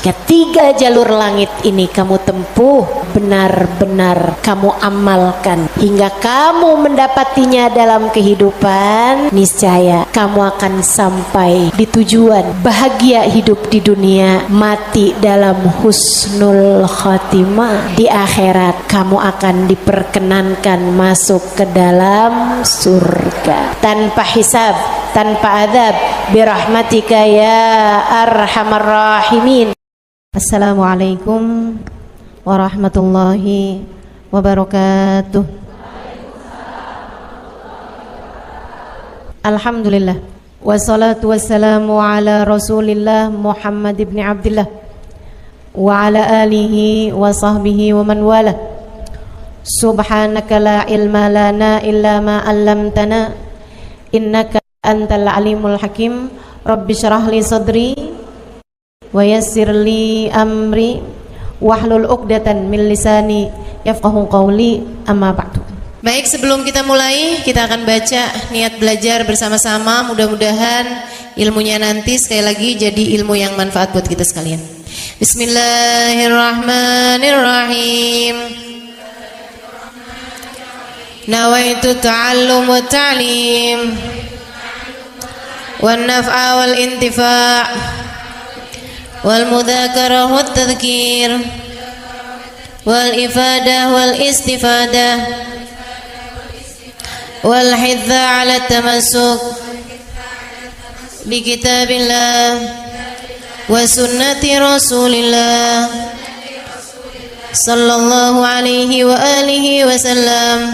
Jika 3 jalur langit ini kamu tempuh, benar-benar kamu amalkan hingga kamu mendapatinya dalam kehidupan, niscaya kamu akan sampai di tujuan, bahagia hidup di dunia, mati dalam husnul khatimah. Di akhirat kamu akan diperkenankan masuk ke dalam surga tanpa hisab, tanpa adab, birahmatika ya arhamar rahimin. Assalamualaikum warahmatullahi wabarakatuh. Alhamdulillah, wassalatu wassalamu ala rasulillah Muhammad ibn Abdillah wa ala alihi wa sahbihi wa man wala. Subhanaka la ilma lana illa ma 'allamtana innaka antal alimul hakim. Rabbi syrah li sadri wa yassir li amri wahlul 'uqdatan min lisani yafqahu qawli, amma ba'du. Baik, sebelum kita mulai, kita akan baca niat belajar bersama-sama. Mudah-mudahan ilmunya nanti sekali lagi jadi ilmu yang manfaat buat kita sekalian. Bismillahirrahmanirrahim. Nawaitu ta'allum wa ta'lim wan naf'a wal intifa' wal mudzakarah wat tadhkir wal ifadah wal istifadah wal hidza 'ala tamassuk bi kitabillah wa sunnati rasulillah sallallahu alaihi wa alihi wasallam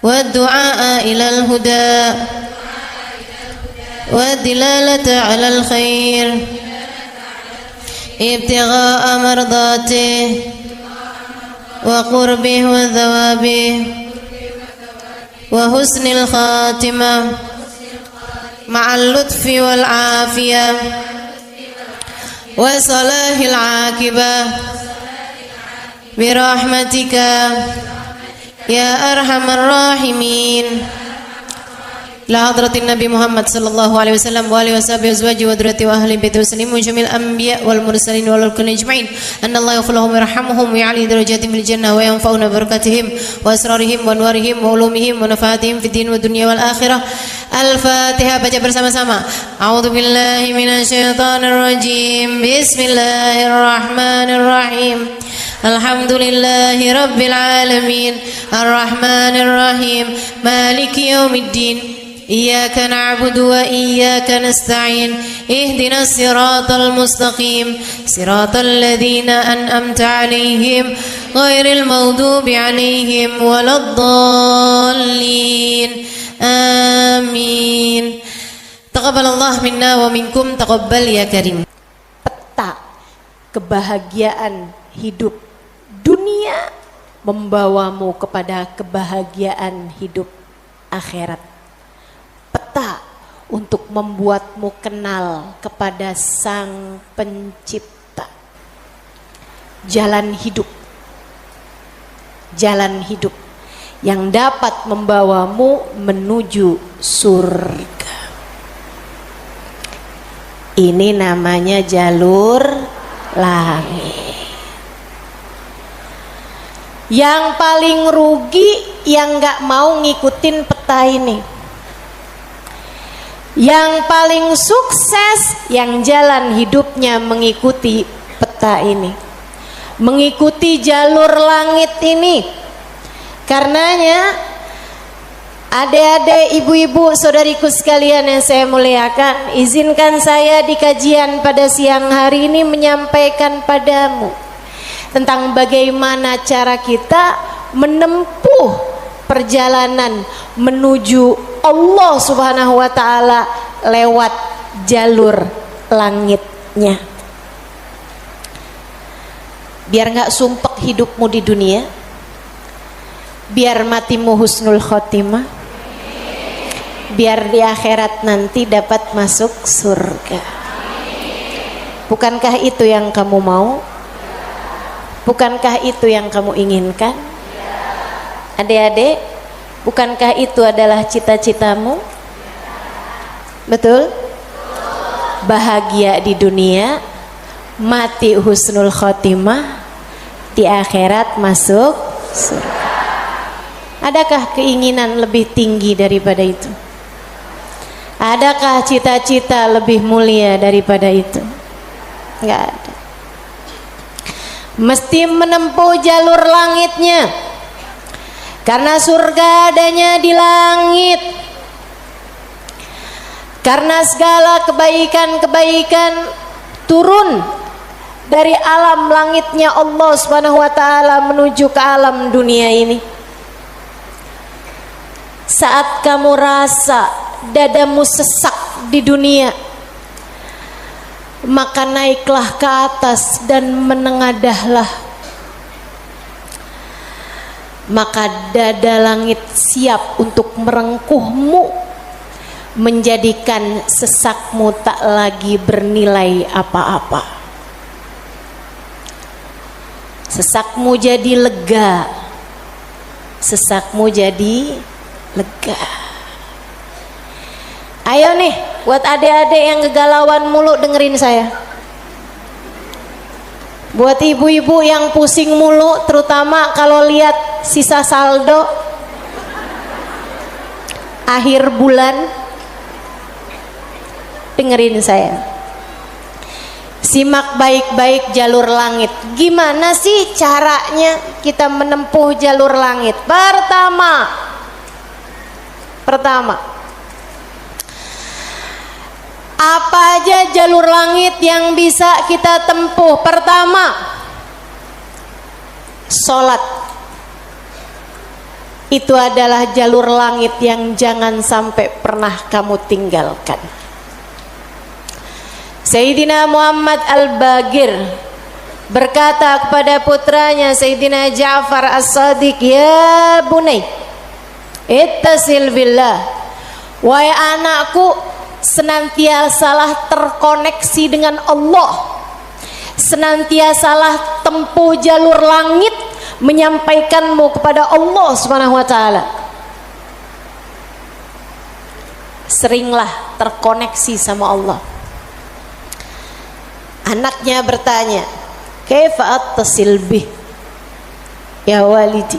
wa du'a ilal huda والدلالة على الخير ابتغاء مرضاته وقربه وثوابه وحسن الخاتمة مع اللطف والعافية وصلاح العاقبة برحمتك يا أرحم الراحمين. La hadratin Nabi Muhammad sallallahu alaihi wasallam wa alihi washabihi azwaji wa dzurriyyati wa ahli baiti wasallim wa jamil anbiya wal mursalin wal kulli ajma'in anna Allah yaghfiruhum wa yarhamuhum wa ya'li darajatihim fil jannah wa yanfa'una barakatihim wa asrarihim wa anwarihim wa ulumihim wa nafaatihim fid din wa dunya wal akhirah. Al-Fatihah, baca bersama-sama. A'udzu billahi minasyaitonir rajim. Bismillahirrahmanirrahim. Alhamdulillahi rabbil alamin. Arrahmanir rahim. Maliki yaumiddin. Iyyaka na'budu wa iyyaka nasta'in. Ihdinas siratal mustaqim. Siratal ladzina an'amta 'alaihim ghairil maghdubi 'alaihim waladdallin. Amin. Taqabbalallah minna wa minkum, taqabbal ya karim. Peta kebahagiaan hidup dunia membawamu kepada kebahagiaan hidup akhirat. Peta untuk membuatmu kenal kepada Sang Pencipta. Jalan hidup yang dapat membawamu menuju surga. Ini namanya jalur langit. Yang paling rugi yang gak mau ngikutin peta ini. Yang paling sukses yang jalan hidupnya mengikuti peta ini, mengikuti jalur langit ini. Karenanya adik-adik, ibu-ibu, saudariku sekalian yang saya muliakan, izinkan saya di kajian pada siang hari ini menyampaikan padamu tentang bagaimana cara kita menempuh perjalanan menuju Allah Subhanahu wa ta'ala lewat jalur langitnya. Biar gak sumpek hidupmu di dunia, biar matimu husnul khotimah, biar di akhirat nanti dapat masuk surga. Bukankah itu yang kamu mau? Bukankah itu yang kamu inginkan? Adik-adik, bukankah itu adalah cita-citamu? Betul? bahagia di dunia, mati husnul khotimah, di akhirat masuk surga. Adakah keinginan lebih tinggi daripada itu? Adakah cita-cita lebih mulia daripada itu? Enggak ada. Mesti menempuh jalur langitnya, karena surga adanya di langit. Karena segala kebaikan-kebaikan turun dari alam langitnya Allah Subhanahu wa taala menuju ke alam dunia ini. Saat kamu rasa dadamu sesak di dunia, maka naiklah ke atas dan menengadahlah. Maka dada langit siap untuk merengkuhmu, menjadikan sesakmu tak lagi bernilai apa-apa. Sesakmu jadi lega, sesakmu jadi lega. Ayo nih, buat adik-adik yang kegalauan mulu, dengerin saya. Buat ibu-ibu yang pusing mulu, terutama kalau lihat sisa saldo akhir bulan, dengerin saya. Simak baik-baik jalur langit. Gimana sih caranya kita menempuh jalur langit? Pertama, apa aja jalur langit yang bisa kita tempuh? Pertama, sholat. Itu adalah jalur langit yang jangan sampai pernah kamu tinggalkan. Sayyidina Muhammad Al-Bagir berkata kepada putranya Sayyidina Ja'far As-Sadiq, "Ya bunay, ittasil billah." Wahai anakku, senantiasalah terkoneksi dengan Allah, senantiasalah tempuh jalur langit menyampaikanmu kepada Allah Subhanahu wa taala. Seringlah terkoneksi sama Allah. Anaknya bertanya, "Kaifa attasil bih ya walidi?"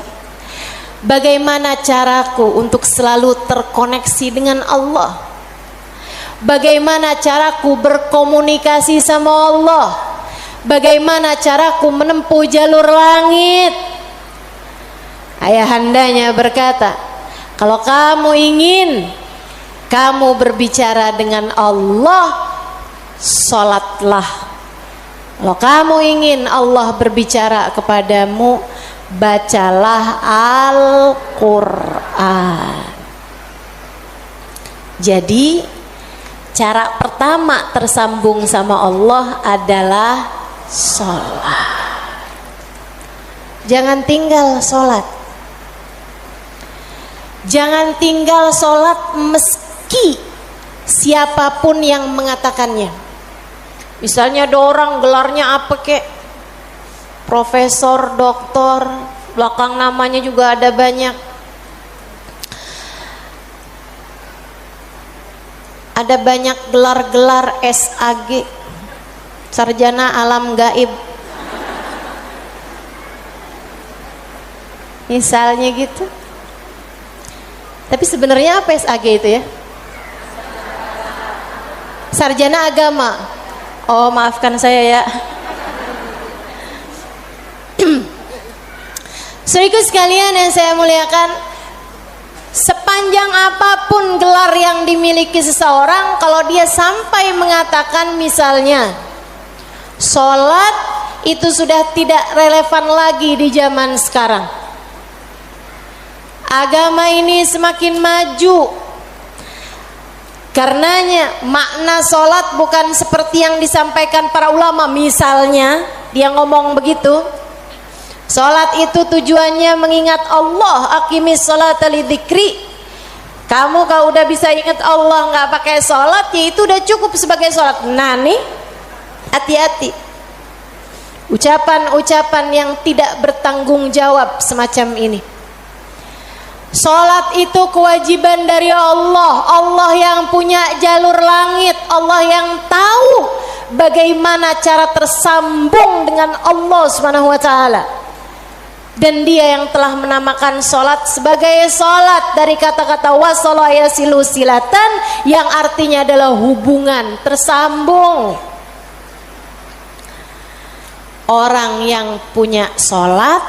Bagaimana caraku untuk selalu terkoneksi dengan Allah? Bagaimana caraku berkomunikasi sama Allah? Bagaimana caraku menempuh jalur langit? Ayahandanya berkata, kalau kamu ingin kamu berbicara dengan Allah, sholatlah. Kalau kamu ingin Allah berbicara kepadamu, bacalah Al-Quran. Jadi cara pertama tersambung sama Allah adalah sholat. Jangan tinggal sholat. Jangan tinggal sholat meski siapapun yang mengatakannya. Misalnya ada orang gelarnya apa kek, profesor, doktor, belakang namanya juga ada banyak. Ada banyak gelar-gelar SAG, sarjana alam gaib. Misalnya gitu. Tapi sebenarnya apa SAG itu ya? Sarjana agama. Oh, maafkan saya ya. Saudaraku sekalian yang saya muliakan, sepanjang apapun gelar yang dimiliki seseorang, kalau dia sampai mengatakan misalnya sholat, itu sudah tidak relevan lagi di zaman sekarang. Agama ini semakin maju. Karenanya makna sholat bukan seperti yang disampaikan para ulama. Misalnya dia ngomong begitu, sholat itu tujuannya mengingat Allah, aqimis sholata lidzikri. Kamu kalau udah bisa ingat Allah nggak pakai sholat, ya itu udah cukup sebagai sholat. Nah nih, hati-hati ucapan-ucapan yang tidak bertanggung jawab semacam ini. Salat itu kewajiban dari Allah. Allah yang punya jalur langit, Allah yang tahu bagaimana cara tersambung dengan Allah Subhanahu wa taala. Dan dia yang telah menamakan salat sebagai salat dari kata-kata wasala yasilu silatan, yang artinya adalah hubungan, tersambung. Orang yang punya salat,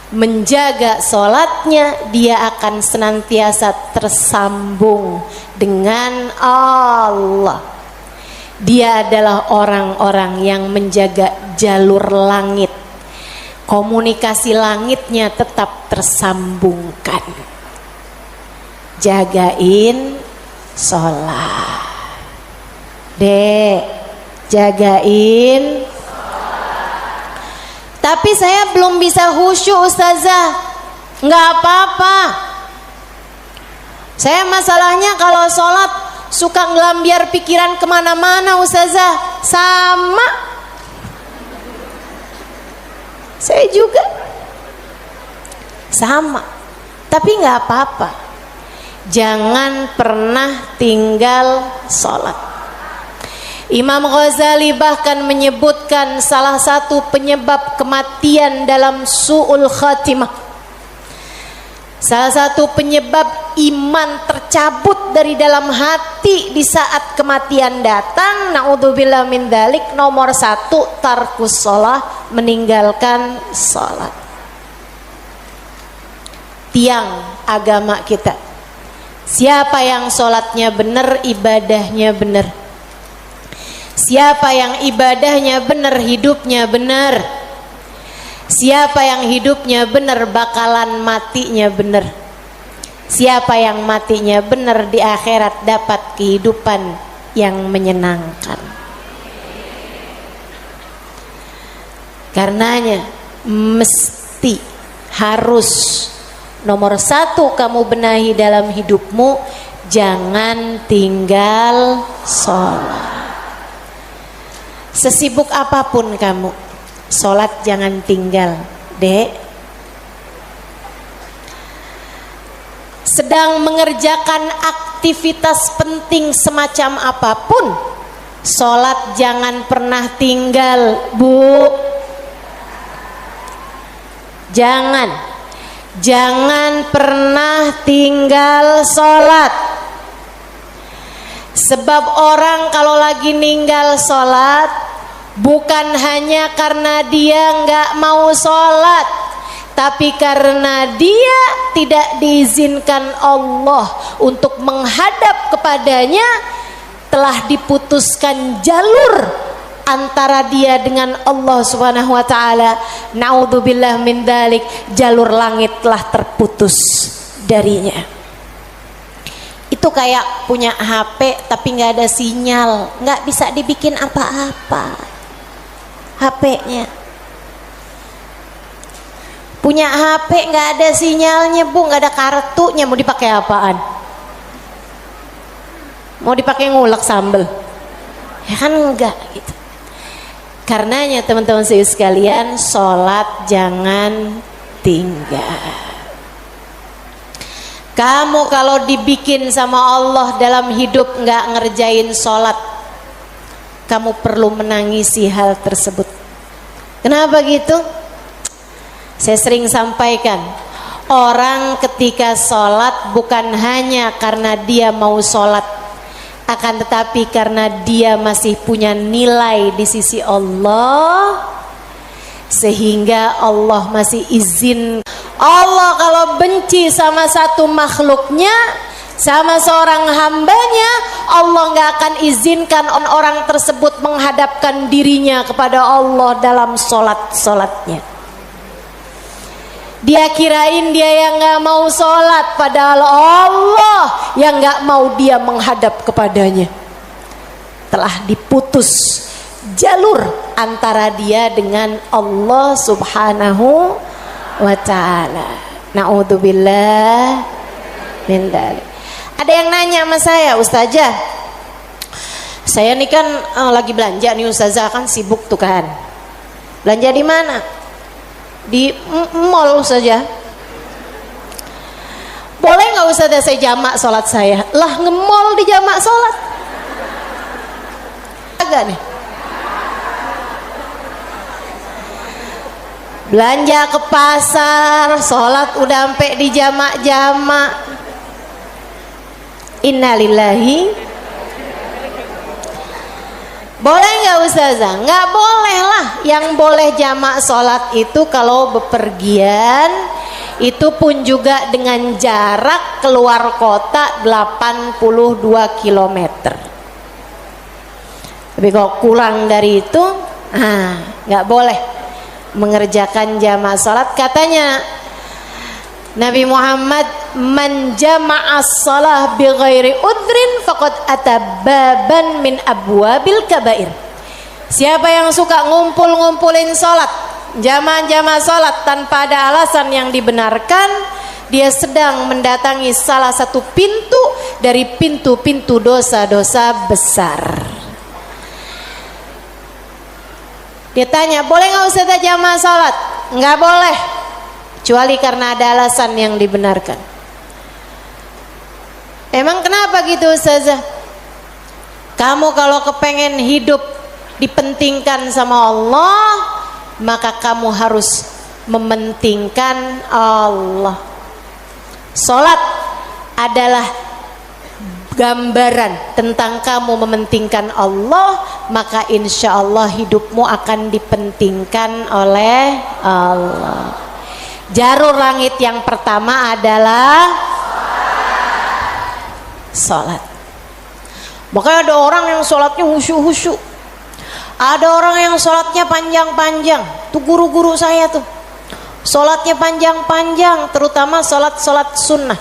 menjaga salatnya, dia akan senantiasa tersambung dengan Allah. Dia adalah orang-orang yang menjaga jalur langit. Komunikasi langitnya tetap tersambungkan. Jagain sholat. Dek, jagain. Tapi saya belum bisa khusyuk Ustazah. Nggak apa-apa. Saya masalahnya kalau sholat suka ngelambiar pikiran kemana-mana Ustazah. Sama. Saya juga. Sama. Tapi nggak apa-apa. Jangan pernah tinggal sholat. Imam Ghazali bahkan menyebutkan salah satu penyebab kematian dalam su'ul khatimah, salah satu penyebab iman tercabut dari dalam hati di saat kematian datang, naudzubillah min dzalik, nomor 1 tarkus shalah, meninggalkan salat. Tiang agama kita. Siapa yang salatnya benar, ibadahnya benar. Siapa yang ibadahnya benar, hidupnya benar. Siapa yang hidupnya benar, bakalan matinya benar. Siapa yang matinya benar, di akhirat dapat kehidupan yang menyenangkan. Karenanya mesti, harus, nomor 1 kamu benahi dalam hidupmu, jangan tinggal sholat. Sesibuk apapun kamu, sholat jangan tinggal, Dek. Sedang mengerjakan aktivitas penting semacam apapun, sholat jangan pernah tinggal, Bu. Jangan pernah tinggal sholat. Sebab orang kalau lagi ninggal sholat, bukan hanya karena dia nggak mau sholat, tapi karena dia tidak diizinkan Allah untuk menghadap kepadanya. Telah diputuskan jalur antara dia dengan Allah Subhanahu wa taala. Naudzubillah min dzalik, jalur langit telah terputus darinya. Itu kayak punya HP tapi nggak ada sinyal, nggak bisa dibikin apa-apa HP-nya. Punya HP nggak ada sinyalnya, Bu, nggak ada kartunya, mau dipakai apaan? Mau dipakai ngulek sambel? Ya kan enggak gitu. Karenanya teman-teman sekalian, sholat jangan tinggal. Kamu kalau dibikin sama Allah dalam hidup nggak ngerjain sholat, kamu perlu menangisi hal tersebut. Kenapa gitu? Saya sering sampaikan, orang ketika sholat bukan hanya karena dia mau sholat, akan tetapi karena dia masih punya nilai di sisi Allah, sehingga Allah masih izin. Allah kalau benci sama satu makhluknya, sama seorang hambanya, Allah nggak akan izinkan orang tersebut menghadapkan dirinya kepada Allah dalam sholatnya. Dia kirain dia yang nggak mau sholat, padahal Allah yang nggak mau dia menghadap kepadanya. Telah diputus jalur antara dia dengan Allah Subhanahu wa ta'ala. Na'udzubillah min dzalik. Ada yang nanya sama saya, Ustazah, saya nih kan lagi belanja nih Ustazah, kan sibuk tuh kan. Belanja di mana? Di mall saja. boleh nggak Ustazah saya jamak sholat saya? Lah ngemol di jamak sholat agak nih. Belanja ke pasar, sholat udah sampai di jamak-jamak. Innalillahi. Boleh nggak Ustazah? Nggak boleh lah. Yang boleh jamak sholat itu kalau bepergian, itu pun juga dengan jarak keluar kota 82 km. Tapi kalau kurang dari itu, nggak boleh mengerjakan jamak salat. Katanya Nabi Muhammad, man jama'as shalah bi ghairi udrin faqad atababan min abwabil kabair. Siapa yang suka ngumpul-ngumpulin salat, jamaah-jamaah salat tanpa ada alasan yang dibenarkan, dia sedang mendatangi salah satu pintu dari pintu-pintu dosa-dosa besar. Dia tanya, boleh nggak Ustazah jamaah salat? Nggak boleh, kecuali karena ada alasan yang dibenarkan. Emang kenapa gitu Ustazah? Kamu kalau kepengen hidup dipentingkan sama Allah, maka kamu harus mementingkan Allah. Salat adalah gambaran tentang kamu mementingkan Allah, maka insya Allah hidupmu akan dipentingkan oleh Allah. Jalur langit yang pertama adalah salat. Makanya ada orang yang salatnya khusyuk-khusyuk, ada orang yang salatnya panjang-panjang. Tuh guru-guru saya tuh salatnya panjang-panjang, terutama salat-salat sunnah.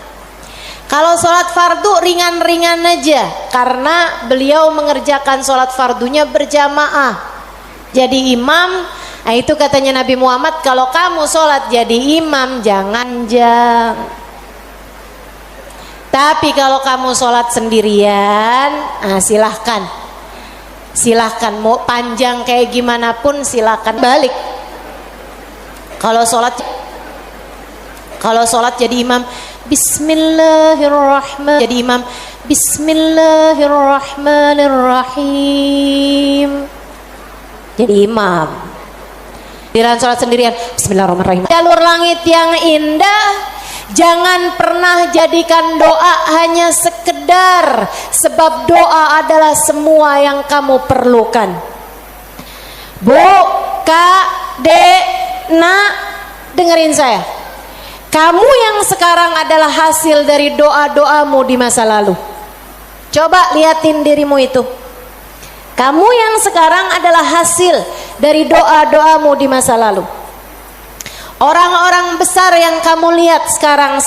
Kalau sholat fardu ringan-ringan aja, karena beliau mengerjakan sholat fardunya berjamaah. Jadi imam, nah itu katanya Nabi Muhammad, kalau kamu sholat jadi imam jangan jang. Tapi kalau kamu sholat sendirian, silahkan. Silahkan, mau panjang kayak gimana pun silahkan balik. Kalau sholat jadi imam, Bismillahirrahmanirrahim. Jadi imam, Bismillahirrahmanirrahim. Jadi imam. Dalam sholat sendirian, Bismillahirrahmanirrahim. Jalur langit yang indah, jangan pernah jadikan doa hanya sekedar, sebab doa adalah semua yang kamu perlukan. Bu, Kak, Dek, Nak, dengerin saya. Kamu yang sekarang adalah hasil dari doa-doamu di masa lalu. Coba liatin dirimu itu. Kamu yang sekarang adalah hasil dari doa-doamu di masa lalu. Orang-orang besar yang kamu lihat sekarang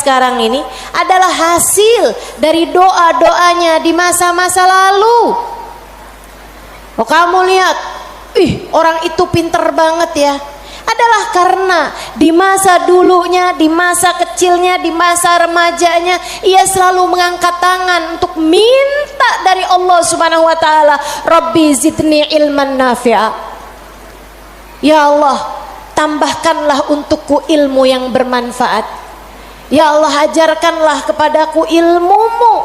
ini adalah hasil dari doa-doanya di masa-masa lalu. Oh, kamu lihat, orang itu pinter banget ya. Adalah karena di masa dulunya, di masa kecilnya, di masa remajanya, ia selalu mengangkat tangan untuk minta dari Allah Subhanahu wa taala, Rabbi zidni ilman nafi'a. Ya Allah, tambahkanlah untukku ilmu yang bermanfaat. Ya Allah, ajarkanlah kepadaku ilmu-Mu.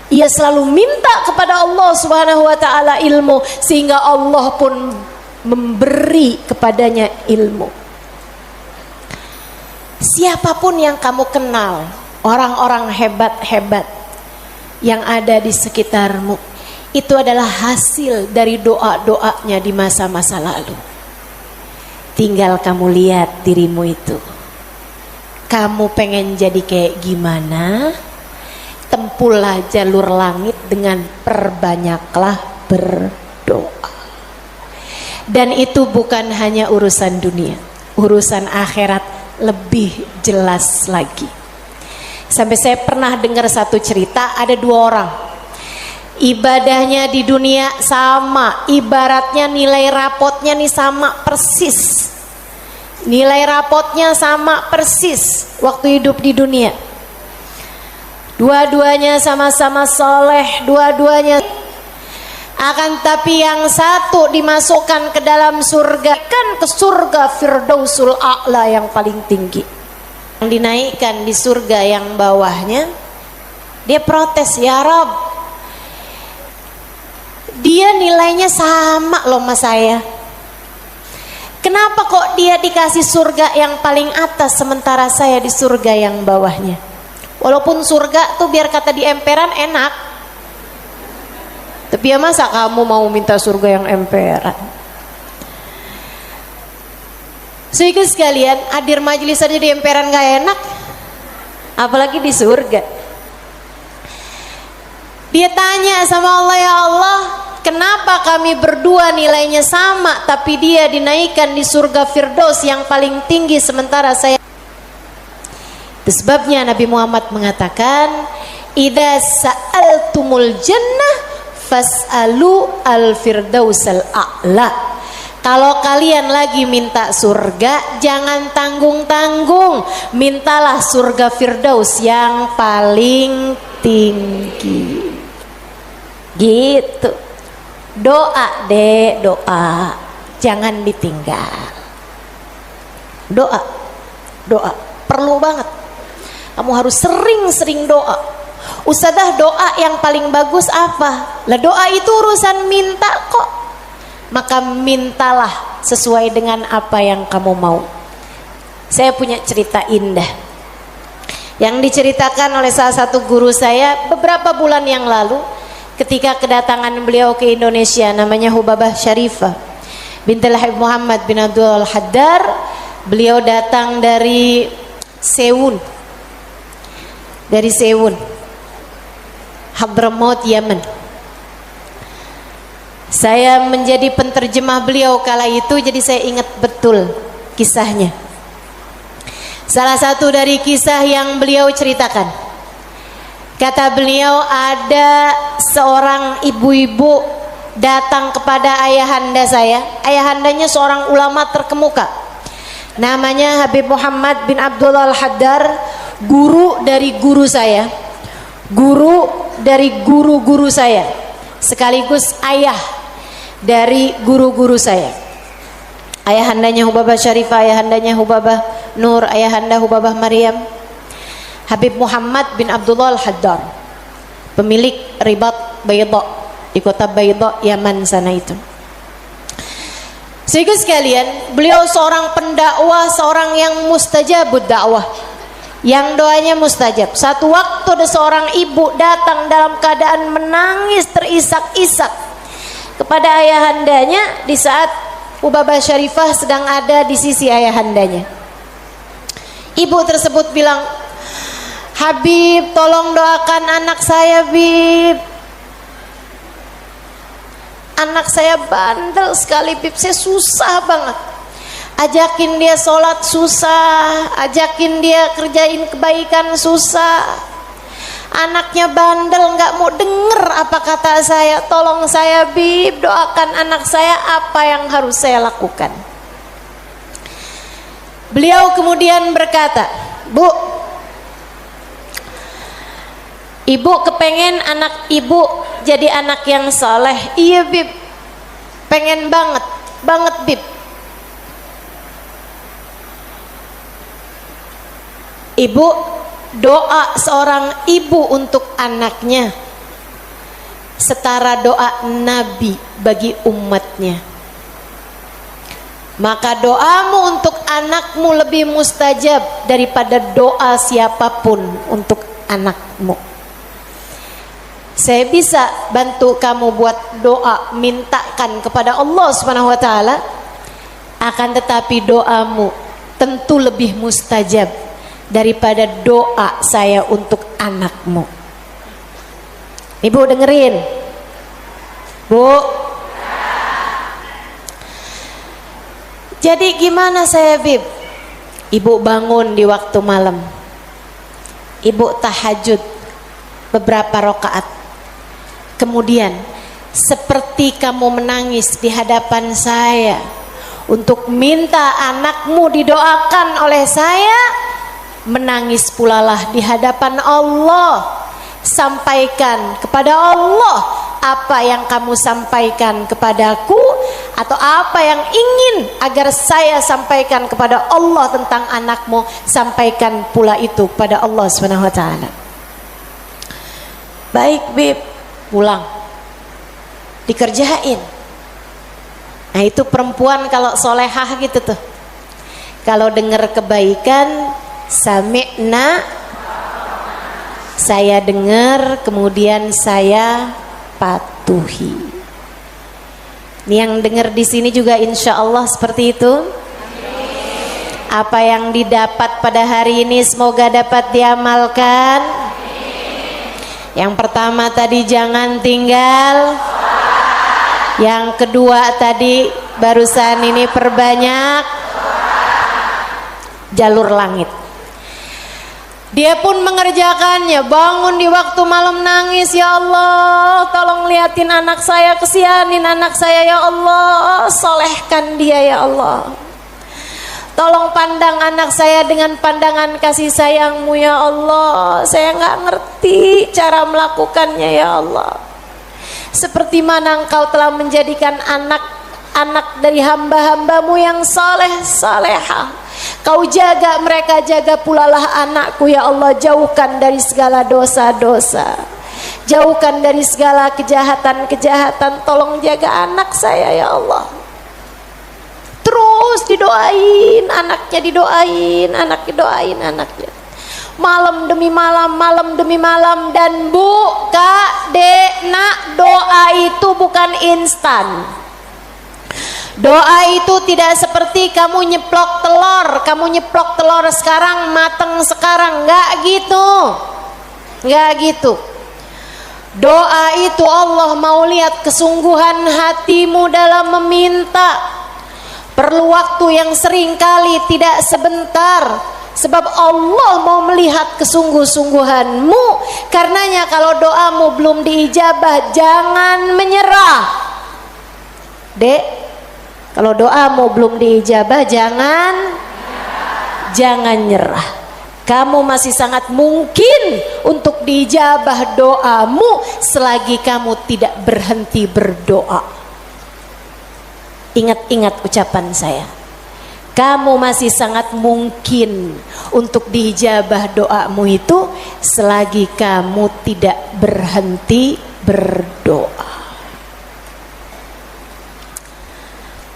Ia selalu minta kepada Allah Subhanahu wa taala ilmu, sehingga Allah pun memberi kepadanya ilmu. Siapapun yang kamu kenal, orang-orang hebat-hebat yang ada di sekitarmu, itu adalah hasil dari doa-doanya di masa-masa lalu. Tinggal kamu lihat dirimu itu. Kamu pengen jadi kayak gimana? Tempuhlah jalur langit dengan perbanyaklah berdoa. Dan itu bukan hanya urusan dunia, urusan akhirat lebih jelas lagi. Sampai saya pernah dengar satu cerita, ada dua orang, ibadahnya di dunia sama, ibaratnya nilai rapotnya nih sama persis. Nilai rapotnya sama persis waktu hidup di dunia. Dua-duanya sama-sama soleh, dua-duanya. Akan tapi yang satu dimasukkan ke dalam surga, kan ke surga Firdausul A'la yang paling tinggi. yang dinaikkan di surga yang bawahnya, dia protes, ya Rob, dia nilainya sama loh sama saya. Kenapa kok dia dikasih surga yang paling atas sementara saya di surga yang bawahnya? Walaupun surga tuh biar kata di emperan enak, tapi ya masa kamu mau minta surga yang emperan? Sehingga sekalian, hadir majelis aja di emperan gak enak, apalagi di surga. Dia tanya sama Allah, ya Allah, kenapa kami berdua nilainya sama tapi dia dinaikkan di surga Firdaus yang paling tinggi sementara saya. Itu sebabnya Nabi Muhammad mengatakan, idza sa'altumul jannah fas'alu al-firdausal a'la. Kalau kalian lagi minta surga, jangan tanggung-tanggung, mintalah surga Firdaus yang paling tinggi. Gitu. Doa deh, doa, jangan ditinggal. Doa, doa, perlu banget. Kamu harus sering-sering doa. Ustadzah, doa yang paling bagus apa? Lah doa itu urusan minta kok. Maka mintalah sesuai dengan apa yang kamu mau. Saya punya cerita indah yang diceritakan oleh salah satu guru saya beberapa bulan yang lalu ketika kedatangan beliau ke Indonesia. Namanya Hubabah Syarifah bintul Habib Muhammad bin Abdul Haddar. Beliau datang dari Sewun, Hadramaut, Yaman. Saya menjadi penterjemah beliau kala itu, jadi saya ingat betul kisahnya. Salah satu dari kisah yang beliau ceritakan, kata beliau, ada seorang ibu-ibu datang kepada ayahanda saya. Ayahandanya seorang ulama terkemuka, namanya Habib Muhammad bin Abdullah Al-Haddar, guru dari guru saya, guru dari guru-guru saya, sekaligus ayah dari guru-guru saya. Ayahandanya Hubabah Syarifah, ayahandanya Hubabah Nur, ayahanda Hubabah Maryam. Habib Muhammad bin Abdullah Al-Haddar, pemilik Ribat Bayda di kota Bayda, Yaman sana itu. Sehingga sekalian, beliau seorang pendakwah, seorang yang mustajabud dakwah, yang doanya mustajab. Satu waktu ada seorang ibu datang dalam keadaan menangis terisak-isak kepada ayahandanya di saat Hubabah Syarifah sedang ada di sisi ayahandanya. Ibu tersebut bilang, Habib, tolong doakan anak saya, Bib. Anak saya bandel sekali, Bib. Saya susah banget. Ajakin dia sholat susah, ajakin dia kerjain kebaikan susah. Anaknya bandel, nggak mau denger apa kata saya. Tolong saya, Bib, doakan anak saya, apa yang harus saya lakukan. Beliau kemudian berkata, Bu, ibu kepengen anak ibu jadi anak yang soleh. Iya, Bib, pengen banget Bib. Ibu, doa seorang ibu untuk anaknya setara doa Nabi bagi umatnya. Maka doamu untuk anakmu lebih mustajab daripada doa siapapun untuk anakmu. Saya bisa bantu kamu buat doa, mintakan kepada Allah Subhanahu wa taala, akan tetapi doamu tentu lebih mustajab daripada doa saya untuk anakmu. Ibu dengerin, Bu. Jadi gimana saya, Bib? Ibu bangun di waktu malam, ibu tahajud beberapa rakaat, kemudian seperti kamu menangis di hadapan saya untuk minta anakmu didoakan oleh saya, menangis pulalah di hadapan Allah. Sampaikan kepada Allah apa yang kamu sampaikan kepadaku, atau apa yang ingin agar saya sampaikan kepada Allah tentang anakmu, sampaikan pula itu kepada Allah Subhanahu wa taala. Baik Bib, pulang dikerjain. Nah itu perempuan kalau solehah gitu tuh, kalau dengar kebaikan, sami'na, saya dengar, kemudian saya patuhi. Ini yang dengar di sini juga insya Allah seperti itu. Apa yang didapat pada hari ini semoga dapat diamalkan. Yang pertama tadi jangan tinggal. Yang kedua tadi barusan ini perbanyak jalur langit. Dia pun mengerjakannya, bangun di waktu malam nangis, ya Allah tolong liatin anak saya, kesianin anak saya ya Allah, solehkan dia ya Allah, tolong pandang anak saya dengan pandangan kasih sayangmu ya Allah, saya nggak ngerti cara melakukannya ya Allah, seperti mana engkau telah menjadikan anak-anak dari hamba-hambamu yang soleh salehah. Kau jaga mereka, jaga pula lah anakku ya Allah, jauhkan dari segala dosa-dosa, jauhkan dari segala kejahatan-kejahatan, tolong jaga anak saya ya Allah. Terus didoain anaknya, didoain anak, didoain anaknya, malam demi malam, malam demi malam. Dan Bu, Kak, Dek, Nak, doa itu bukan instan. Doa itu tidak seperti kamu nyeplok telur sekarang mateng sekarang, nggak gitu, nggak gitu. Doa itu Allah mau lihat kesungguhan hatimu dalam meminta. Perlu waktu yang sering kali tidak sebentar, sebab Allah mau melihat kesungguh-sungguhanmu. Karenanya kalau doamu belum diijabah, jangan menyerah. Dek, kalau doamu belum diijabah, jangan nyerah. Kamu masih sangat mungkin untuk diijabah doamu selagi kamu tidak berhenti berdoa. Ingat-ingat ucapan saya. Kamu masih sangat mungkin untuk diijabah doamu itu selagi kamu tidak berhenti berdoa.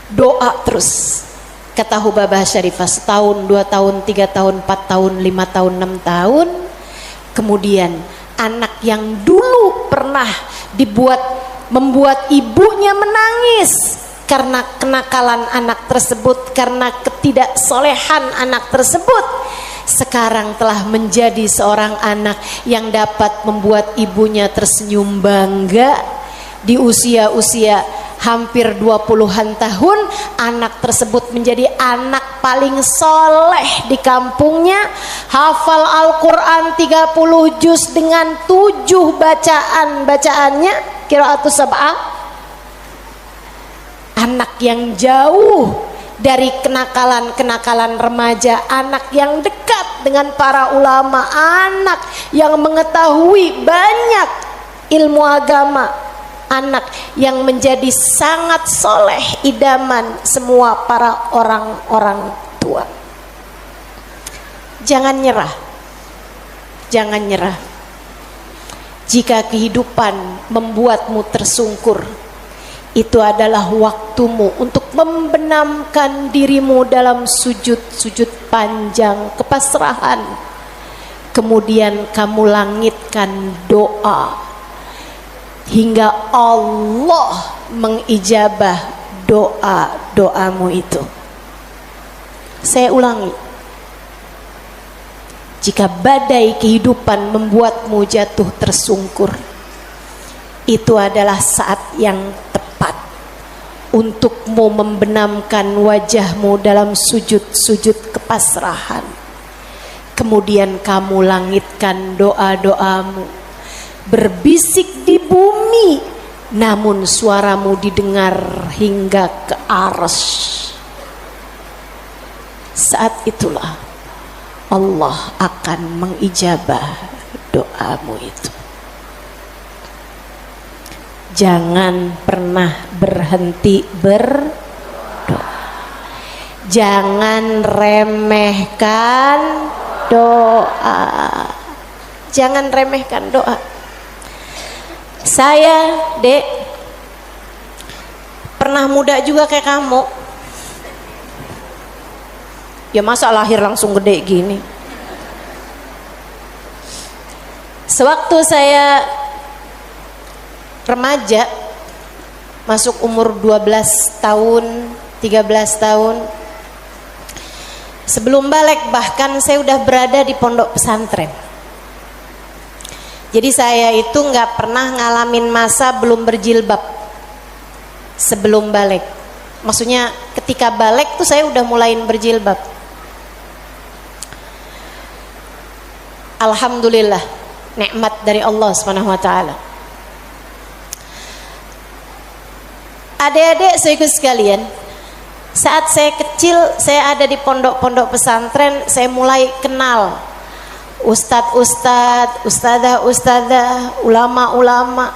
Doa terus, kata Hubabah Syarifah, setahun, 2 tahun, 3 tahun, 4 tahun, 5 tahun, 6 tahun. Kemudian anak yang dulu pernah membuat ibunya menangis karena kenakalan anak tersebut, karena ketidaksolehan anak tersebut, sekarang telah menjadi seorang anak yang dapat membuat ibunya tersenyum bangga. Di usia-usia hampir 20-an tahun, anak tersebut menjadi anak paling soleh di kampungnya, hafal Al-Quran 30 juz dengan 7 bacaannya, qiraatus sab'ah. Anak yang jauh dari kenakalan-kenakalan remaja, anak yang dekat dengan para ulama, anak yang mengetahui banyak ilmu agama, anak yang menjadi sangat soleh, idaman semua para orang-orang tua. Jangan nyerah, jangan nyerah. Jika kehidupan membuatmu tersungkur, itu adalah waktumu untuk membenamkan dirimu dalam sujud-sujud panjang kepasrahan. Kemudian kamu langitkan doa hingga Allah mengijabah doa-doamu itu. Saya ulangi, jika badai kehidupan membuatmu jatuh tersungkur, itu adalah saat yang tepat untukmu membenamkan wajahmu dalam sujud-sujud kepasrahan. Kemudian kamu langitkan doa-doamu, berbisik di bumi, namun suaramu didengar hingga ke arsy. Saat itulah Allah akan mengijabah doamu itu. Jangan pernah berhenti berdoa. Jangan remehkan doa. Jangan remehkan doa. Saya, Dek, pernah muda juga kayak kamu. Ya masa lahir langsung gede gini. Sewaktu saya remaja, masuk umur 12 tahun, 13 tahun, sebelum balik bahkan saya udah berada di pondok pesantren. Jadi saya itu nggak pernah ngalamin masa belum berjilbab sebelum balik. Maksudnya ketika balik tuh saya udah mulain berjilbab. Alhamdulillah, nikmat dari Allah Subhanahu wa taala. Adik-adik saudaraku sekalian, saat saya kecil, saya ada di pondok-pondok pesantren, saya mulai kenal ustadz-ustadz, ustadzah-ustadzah, ulama-ulama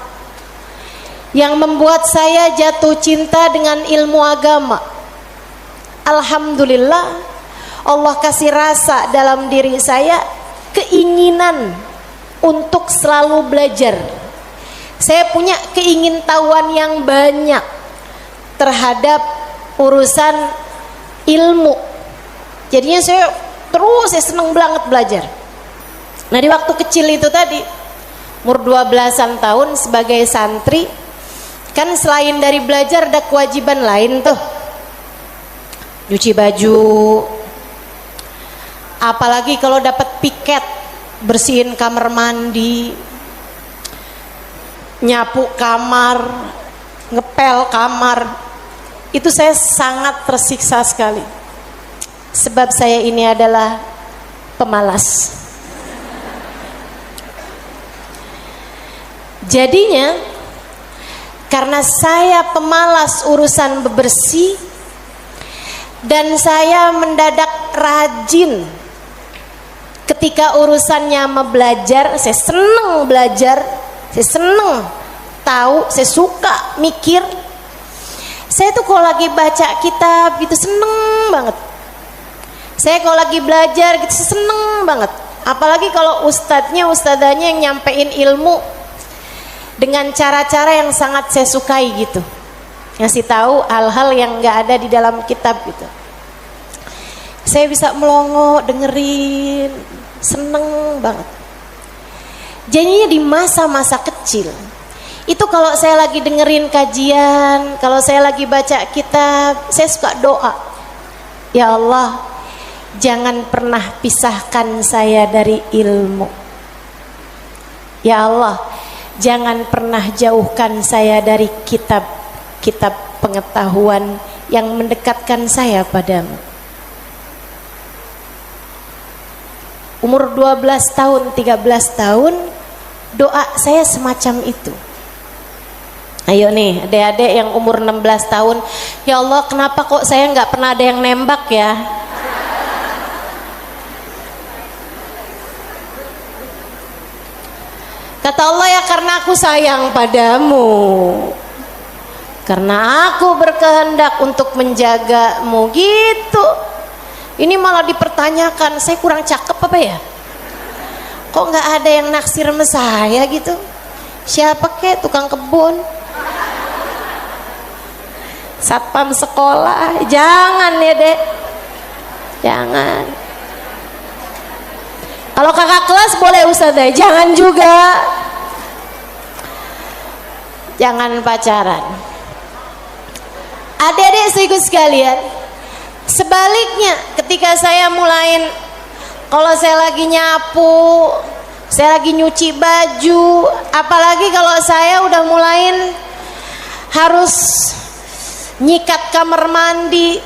yang membuat saya jatuh cinta dengan ilmu agama. Alhamdulillah, Allah kasih rasa dalam diri saya keinginan untuk selalu belajar. Saya punya keingintahuan yang banyak terhadap urusan ilmu. Jadinya saya seneng banget belajar. Nah di waktu kecil itu tadi, umur 12-an tahun sebagai santri, kan selain dari belajar ada kewajiban lain tuh. Cuci baju, apalagi kalau dapat piket, bersihin kamar mandi, nyapu kamar, ngepel kamar. Itu saya sangat tersiksa sekali, sebab saya ini adalah pemalas. Jadinya karena saya pemalas urusan bebersih dan saya mendadak rajin ketika urusannya belajar. Saya seneng belajar, saya seneng tahu, saya suka mikir. Saya tuh kalau lagi baca kitab gitu seneng banget. Saya kalau lagi belajar gitu seneng banget. Apalagi kalau ustadzanya yang nyampein ilmu dengan cara-cara yang sangat saya sukai gitu, ngasih tahu hal-hal yang nggak ada di dalam kitab gitu. Saya bisa melongo dengerin, seneng banget. Jadinya di masa-masa kecil itu kalau saya lagi dengerin kajian, kalau saya lagi baca kitab, saya suka doa, ya Allah, jangan pernah pisahkan saya dari ilmu. Ya Allah, jangan pernah jauhkan saya dari kitab-kitab pengetahuan yang mendekatkan saya padamu. Umur 12 tahun, 13 tahun, doa saya semacam itu. Ayo nih adik-adik yang umur 16 tahun, ya Allah kenapa kok saya nggak pernah ada yang nembak ya? Kata Allah, ya karena aku sayang padamu, karena aku berkehendak untuk menjagamu gitu. Ini malah dipertanyakan, saya kurang cakep apa ya? Kok nggak ada yang naksir sama saya gitu? Siapa kek, tukang kebun, satpam sekolah? Jangan ya dek, jangan. Kalau kakak kelas boleh ustazah, jangan juga. Jangan pacaran. Adik-adik saudaraku sekalian, sebaliknya ketika saya mulain, kalau saya lagi nyapu, saya lagi nyuci baju, apalagi kalau saya udah mulain harus nyikat kamar mandi,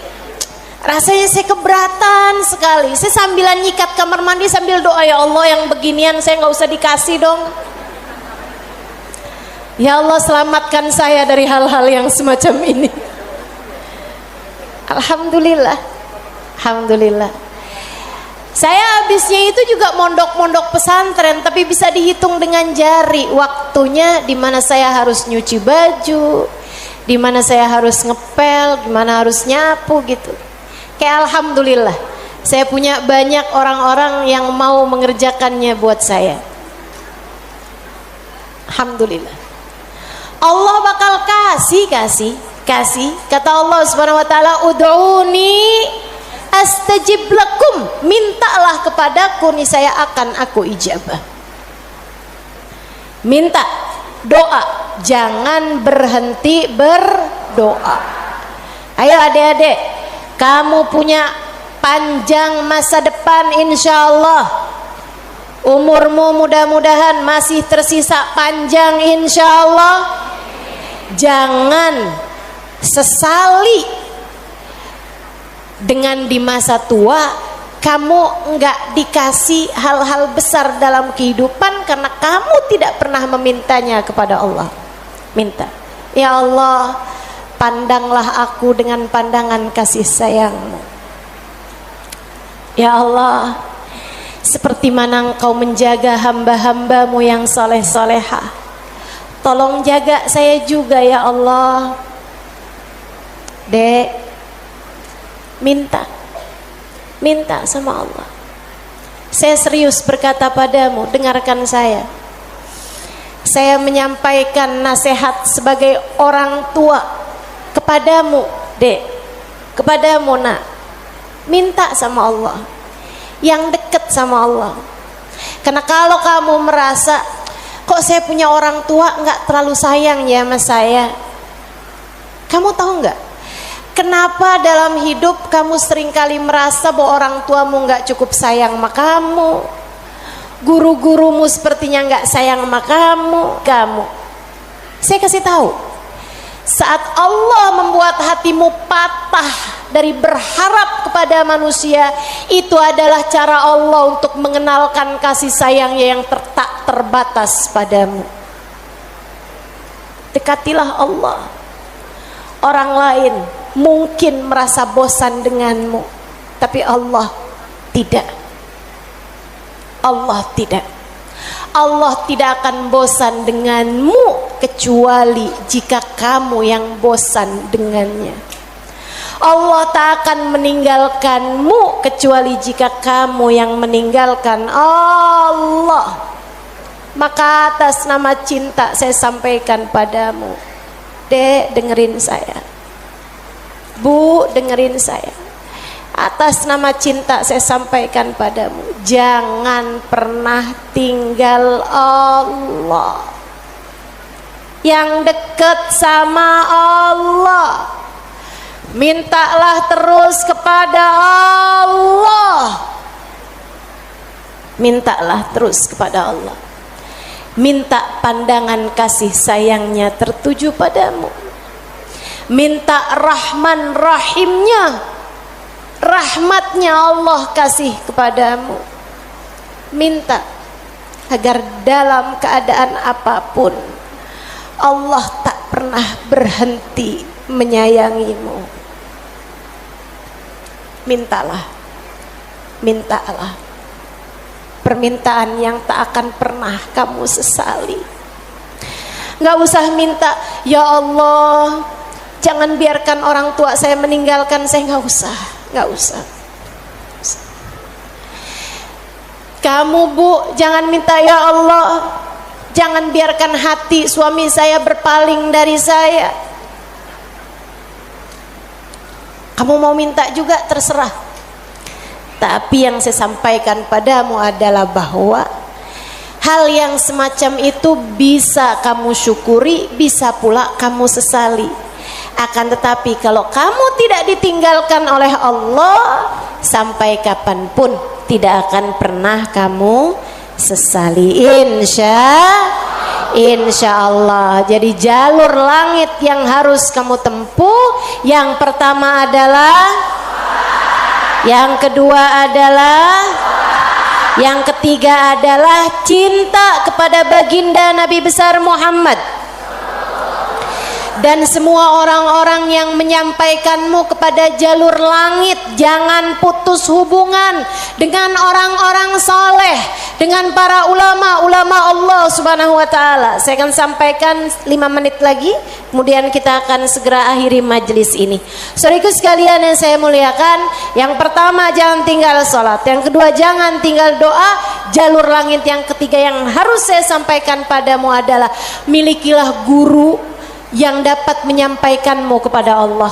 rasanya saya keberatan sekali. Saya sambilan nyikat kamar mandi sambil doa, ya Allah yang beginian saya nggak usah dikasih dong. Ya Allah selamatkan saya dari hal-hal yang semacam ini. Alhamdulillah, alhamdulillah. Saya habisnya itu juga mondok-mondok pesantren, tapi bisa dihitung dengan jari waktunya di mana saya harus nyuci baju, di mana saya harus ngepel, di mana harus nyapu gitu. Kayak alhamdulillah, saya punya banyak orang-orang yang mau mengerjakannya buat saya. Alhamdulillah. Allah bakal kasih. Kata Allah Subhanahu wa taala, "Ud'uni astajib lakum." Mintalah kepadaku, niscaya akan aku ijabah. Minta, doa, jangan berhenti berdoa. Ayo adik-adik, kamu punya panjang masa depan insyaallah. Umurmu mudah-mudahan masih tersisa panjang insyaallah. Jangan sesali dengan di masa tua kamu enggak dikasih hal-hal besar dalam kehidupan karena kamu tidak pernah memintanya kepada Allah. Minta, ya Allah, pandanglah aku dengan pandangan kasih sayang-Mu. Ya Allah, seperti mana Engkau menjaga hamba-hamba-Mu yang soleh-solehah, tolong jaga saya juga ya Allah. Dek, minta sama Allah. Saya serius berkata padamu, dengarkan saya. Saya menyampaikan nasihat sebagai orang tua kepadamu, Dek, kepadamu nak. Minta sama Allah, yang dekat sama Allah. Karena kalau kamu merasa, kok saya punya orang tua nggak terlalu sayang ya sama saya, kamu tahu nggak kenapa dalam hidup kamu seringkali merasa bahwa orang tuamu nggak cukup sayang sama kamu, guru-gurumu sepertinya nggak sayang sama kamu. Saya kasih tahu, saat Allah membuat hatimu patah dari berharap kepada manusia, itu adalah cara Allah untuk mengenalkan kasih sayangnya yang tak terbatas padamu. Dekatilah Allah. Orang lain mungkin merasa bosan denganmu, tapi Allah tidak. Allah tidak. Allah tidak akan bosan denganmu kecuali jika kamu yang bosan dengannya. Allah tak akan meninggalkanmu kecuali jika kamu yang meninggalkan Allah. Maka atas nama cinta saya sampaikan padamu, Dek, dengerin saya. Bu, dengerin saya. Atas nama cinta saya sampaikan padamu, jangan pernah tinggal Allah. Yang dekat sama Allah, mintalah terus kepada Allah. Mintalah terus kepada Allah. Minta pandangan kasih sayangnya tertuju padamu. Minta Rahman Rahimnya, rahmatnya Allah kasih kepadamu. Minta agar dalam keadaan apapun Allah tak pernah berhenti menyayangimu. Mintalah permintaan yang tak akan pernah kamu sesali. Gak usah minta, ya Allah, jangan biarkan orang tua saya meninggalkan saya. Gak usah. Kamu, Bu, jangan minta, ya Allah, jangan biarkan hati suami saya berpaling dari saya. Kamu mau minta juga, terserah. Tapi yang saya sampaikan padamu adalah bahwa hal yang semacam itu bisa kamu syukuri, bisa pula kamu sesali. Akan tetapi kalau kamu tidak ditinggalkan oleh Allah, sampai kapanpun tidak akan pernah kamu sesali, insya Allah. Jadi jalur langit yang harus kamu tempuh, yang pertama adalah, yang kedua adalah, yang ketiga adalah cinta kepada baginda Nabi besar Muhammad. dan semua orang-orang yang menyampaikanmu kepada jalur langit. Jangan putus hubungan dengan orang-orang soleh, dengan para ulama Allah subhanahu wa ta'ala. Saya akan sampaikan 5 menit lagi, kemudian kita akan segera akhiri majelis ini. Saudaraku sekalian yang saya muliakan, yang pertama jangan tinggal sholat, yang kedua jangan tinggal doa. Jalur langit yang ketiga yang harus saya sampaikan padamu adalah milikilah guru yang dapat menyampaikanmu kepada Allah.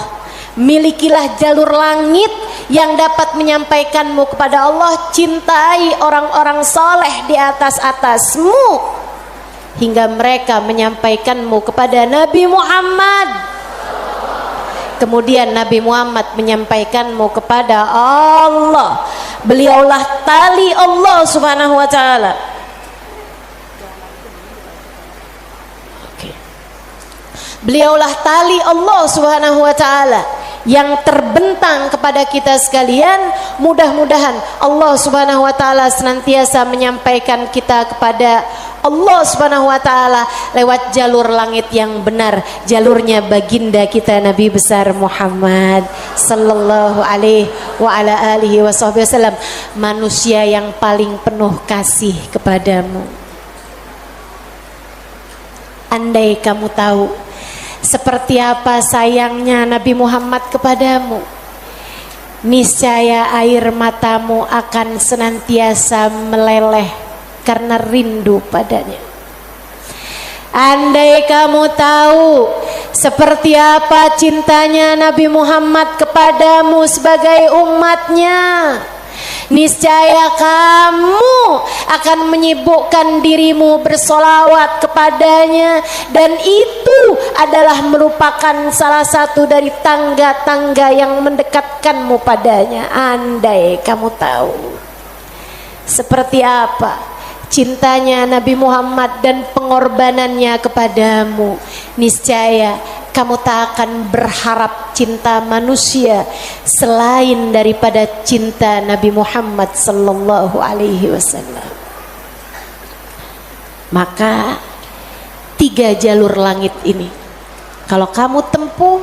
Milikilah jalur langit yang dapat menyampaikanmu kepada Allah. Cintai orang-orang soleh di atasmu hingga mereka menyampaikanmu kepada Nabi Muhammad. Kemudian Nabi Muhammad menyampaikanmu kepada Allah. Beliaulah tali Allah subhanahu wa ta'ala. Beliaulah tali Allah subhanahu wa ta'ala yang terbentang kepada kita sekalian. Mudah-mudahan Allah subhanahu wa ta'ala senantiasa menyampaikan kita kepada Allah subhanahu wa ta'ala lewat jalur langit yang benar, jalurnya baginda kita Nabi besar Muhammad sallallahu alaihi wa ala alihi wasallam, manusia yang paling penuh kasih kepadamu. Andai kamu tahu seperti apa sayangnya Nabi Muhammad kepadamu, niscaya air matamu akan senantiasa meleleh karena rindu padanya. Andai kamu tahu seperti apa cintanya Nabi Muhammad kepadamu sebagai umatnya, niscaya kamu akan menyibukkan dirimu bersolawat kepadanya, dan itu adalah merupakan salah satu dari tangga-tangga yang mendekatkanmu padanya. Andai kamu tahu seperti apa cintanya Nabi Muhammad dan pengorbanannya kepadamu, niscaya kamu tak akan berharap cinta manusia selain daripada cinta Nabi Muhammad sallallahu alaihi wasallam. Maka 3 jalur langit ini kalau kamu tempuh,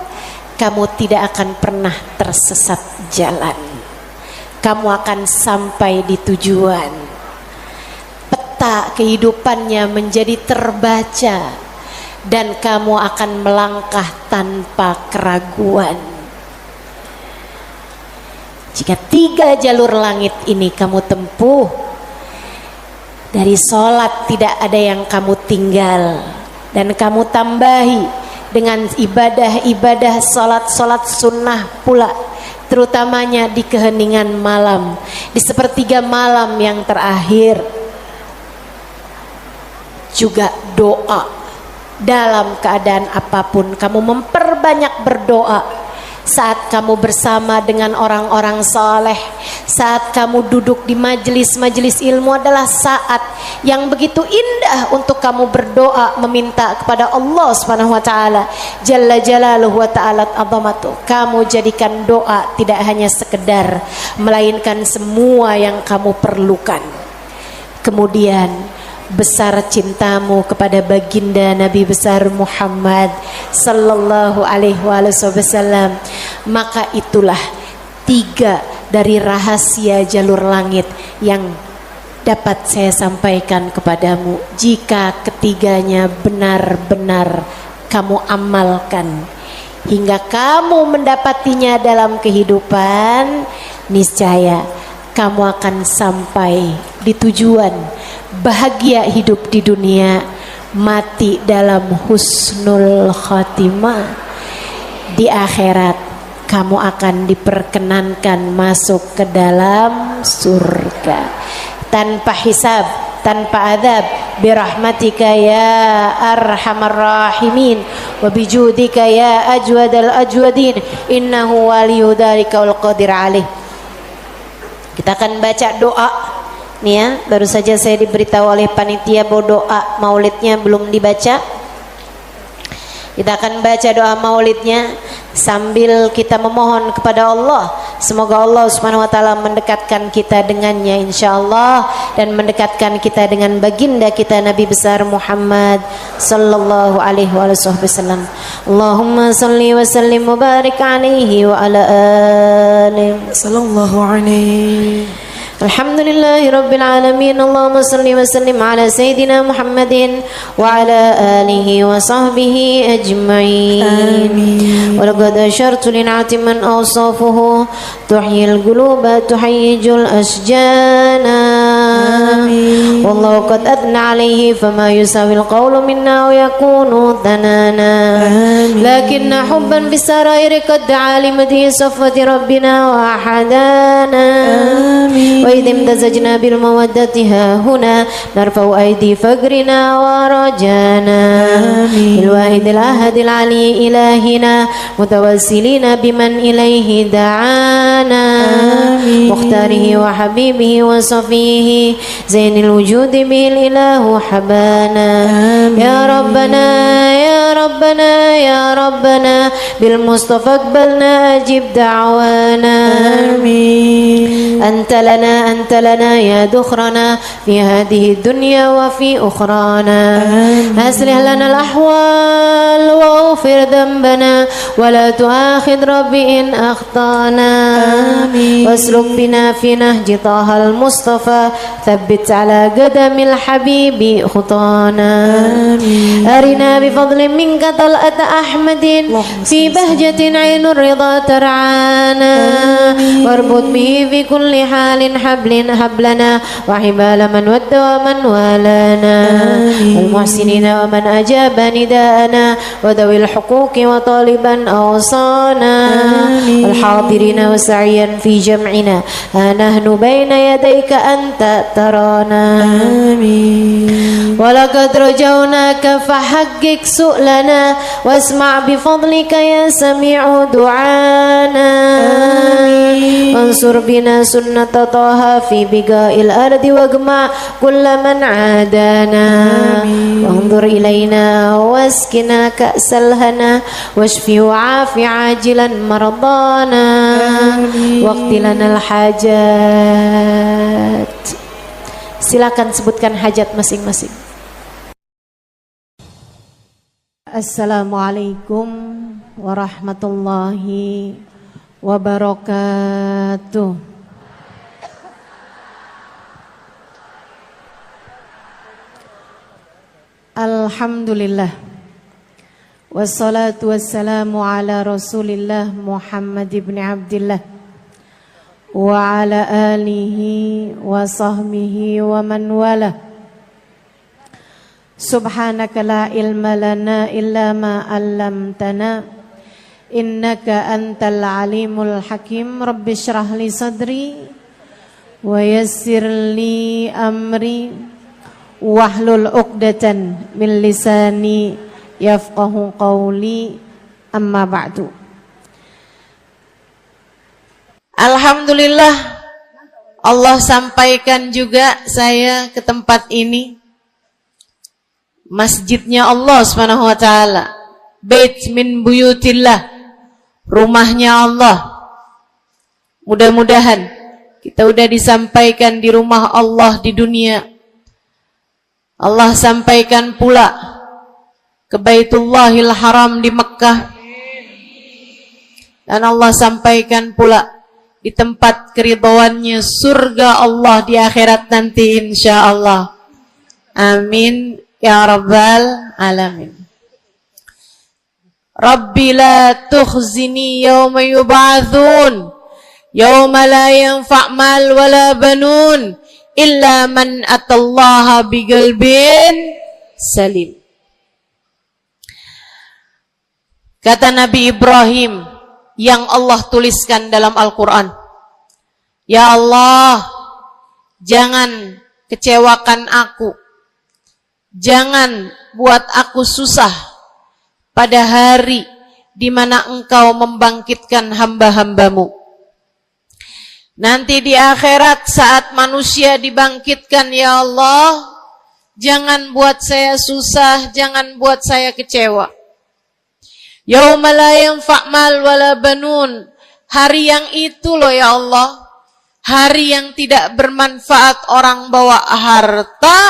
kamu tidak akan pernah tersesat jalan. Kamu akan sampai di tujuan. Peta kehidupannya menjadi terbaca dan kamu akan melangkah tanpa keraguan. Jika 3 jalur langit ini kamu tempuh, dari sholat tidak ada yang kamu tinggal, dan kamu tambahi dengan ibadah-ibadah sholat sunnah pula, terutamanya di keheningan malam, di sepertiga malam yang terakhir. Juga doa. Dalam keadaan apapun kamu memperbanyak berdoa. Saat kamu bersama dengan orang-orang saleh, saat kamu duduk di majelis-majelis ilmu adalah saat yang begitu indah untuk kamu berdoa meminta kepada Allah Subhanahu wa taala jalla jalaluhu wa ta'ala azamatu. Kamu jadikan doa tidak hanya sekedar, melainkan semua yang kamu perlukan. Kemudian besar cintamu kepada baginda Nabi besar Muhammad sallallahu alaihi wasallam, maka itulah 3 dari rahasia jalur langit yang dapat saya sampaikan kepadamu. Jika ketiganya benar-benar kamu amalkan hingga kamu mendapatinya dalam kehidupan, niscaya kamu akan sampai di tujuan, bahagia hidup di dunia, mati dalam husnul khatimah. Di akhirat kamu akan diperkenankan masuk ke dalam surga tanpa hisab, tanpa adab, birahmatika ya arhamar rahimin wa bijudika ya ajwadal ajwadin innahu waliyyu dzalika wal qadir alaih. Kita akan baca doa nih ya. Baru saja saya diberitahu oleh panitia bahwa doa maulidnya belum dibaca. Kita akan baca doa maulidnya sambil kita memohon kepada Allah. Semoga Allah Subhanahu wa taala mendekatkan kita dengannya insyaallah dan mendekatkan kita dengan baginda kita Nabi besar Muhammad sallallahu alaihi wasallam. Allahumma salli wa sallim wa barik alaihi wa ala alihi sallallahu alaihi. Alhamdulillahi Rabbil Alamin. Allahumma salli wa sallim ala Sayyidina Muhammadin wa ala alihi wa sahbihi ajma'in. Wa laqad ashartu lin'ati man awsafuhu tuhyil quluba tuhayyijul asjana. Wallahu qad adna alayhi fama yusawil qawlu minna wa yakunu thanana. Lakinna hubban bisarairi qad alimati safwati rabbina wa ahadana. وإذ امتزجنا بالمودة ها هنا نرفع أيدي فقرنا ورجانا بالواحد الأحد العلي إلهنا متوسلين بمن إليه دعانا مختاره وحبيبه وصفيه زين الوجود به الإله حبانا يا ربنا يا ربنا يا ربنا بالمصطفى اقبلنا أجب دعوانا أنت لنا يا دخرنا في هذه الدنيا وفي أخرانا أصلح لنا الأحوال واغفر ذنبنا ولا تؤاخذ ربي إن أخطأنا واسلك بنا في نهج طه المصطفى ثبت على قدم الحبيب خطانا أرنا بفضل منك طلعة أحمد في بهجة عين الرضا ترعانا واربط به في كل حال حبلنا وحبال من ود ومن والانا والمحسنين ومن أجاب نداءنا وذوي الحقوق وطالبا أوصانا والحاضرين وسعيا في جمعنا ها نحن بين يديك أنت ترانا ولقد رجوناك فحقق سؤلنا واسمع بفضلك يا سميع دعانا وانصر بنا سنة طه في بقاء الأرض واجمع كل من عادانا وانظر إلينا واسكنا كأس الهنا واشفي وعافي عاجلا مرضانا واقض لنا الحاجات. Silakan sebutkan hajat masing-masing. Assalamualaikum warahmatullahi wabarakatuh. Alhamdulillah. Wassalatu wassalamu ala Rasulillah Muhammad ibn Abdillah wa ala alihi wa sahbihi wa man wala. Subhanaka la ilma lana illa ma 'allamtana innaka antal alimul hakim. Rabbi shrah li sadri wa yassir li amri wahlul 'uqdatan min lisani yafqahu qawli. Amma ba'du. Alhamdulillah, Allah sampaikan juga saya ke tempat ini. Masjidnya Allah Subhanahu wa taala, bait min buyutillah, rumahnya Allah. Mudah-mudahan kita udah disampaikan di rumah Allah di dunia. Allah sampaikan pula ke Baitullahil Haram di Mekkah. Dan Allah sampaikan pula di tempat keridhaannya surga Allah di akhirat nanti insyaallah. Amin ya rabbal alamin. Rabbi la tukhzini yawma yub'atsun yawma la yanfa' mal wala banun illa man atallaha biqalbin salim. Kata Nabi Ibrahim yang Allah tuliskan dalam Al-Quran, ya Allah, jangan kecewakan aku, jangan buat aku susah pada hari di mana Engkau membangkitkan hamba-hambamu. Nanti di akhirat saat manusia dibangkitkan, ya Allah, jangan buat saya susah, jangan buat saya kecewa. Yauma la yanfa' mal wala banun. Hari yang itu loh ya Allah. Hari yang tidak bermanfaat orang bawa harta.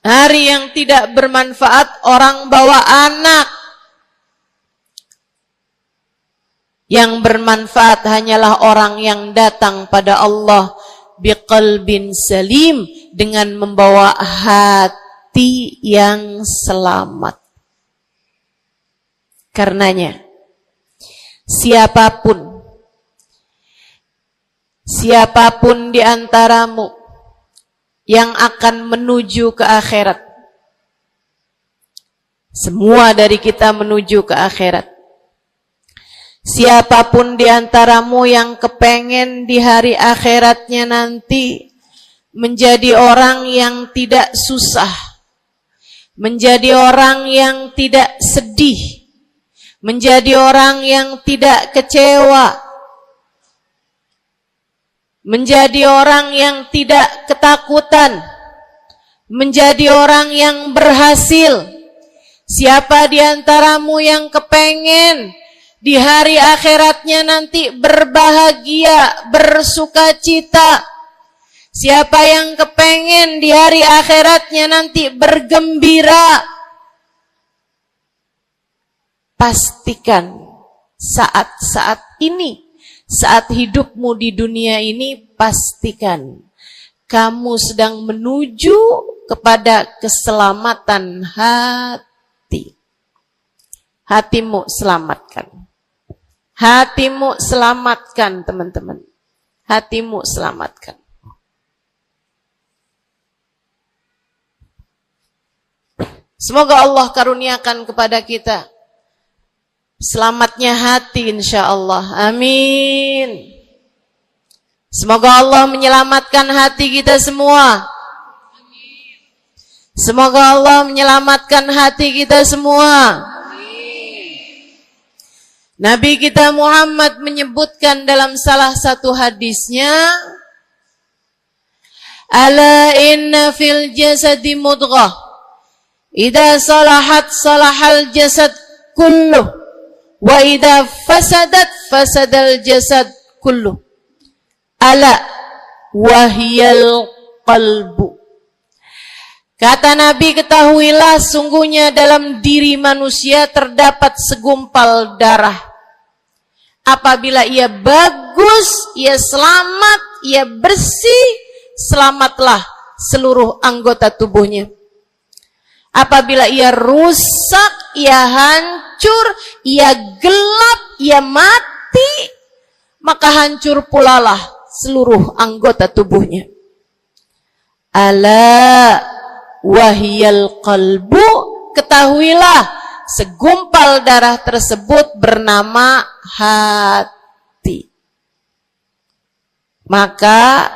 Hari yang tidak bermanfaat orang bawa anak. Yang bermanfaat hanyalah orang yang datang pada Allah biqalbin salim, dengan membawa hati yang selamat. Karenanya siapapun di antaramu yang akan menuju ke akhirat, semua dari kita menuju ke akhirat. Siapapun di antaramu yang kepengen di hari akhiratnya nanti menjadi orang yang tidak susah, menjadi orang yang tidak sedih, menjadi orang yang tidak kecewa, menjadi orang yang tidak ketakutan, menjadi orang yang berhasil. Siapa di antaramu yang kepengen di hari akhiratnya nanti berbahagia, bersukacita? Siapa yang kepengen di hari akhiratnya nanti bergembira? Pastikan saat-saat ini, saat hidupmu di dunia ini, pastikan kamu sedang menuju kepada keselamatan hati. Hatimu selamatkan. Hatimu selamatkan, teman-teman. Hatimu selamatkan. Semoga Allah karuniakan kepada kita selamatnya hati, insyaallah. Amin. Semoga Allah menyelamatkan hati kita semua. Semoga Allah menyelamatkan hati kita semua. Nabi kita Muhammad menyebutkan dalam salah satu hadisnya, ala inna fil jasadi mudghah, idza salahat salahal jasad kulluh, wa idza fasadat fasadal jasad kulluh. Ala wahiyal qalbu. Kata Nabi, ketahuilah sungguhnya dalam diri manusia terdapat segumpal darah. Apabila ia bagus, ia selamat, ia bersih, selamatlah seluruh anggota tubuhnya. Apabila ia rusak, ia hancur, ia gelap, ia mati, maka hancur pulalah seluruh anggota tubuhnya. Ala wahiyal qalbu, ketahuilah segumpal darah tersebut bernama hati. Maka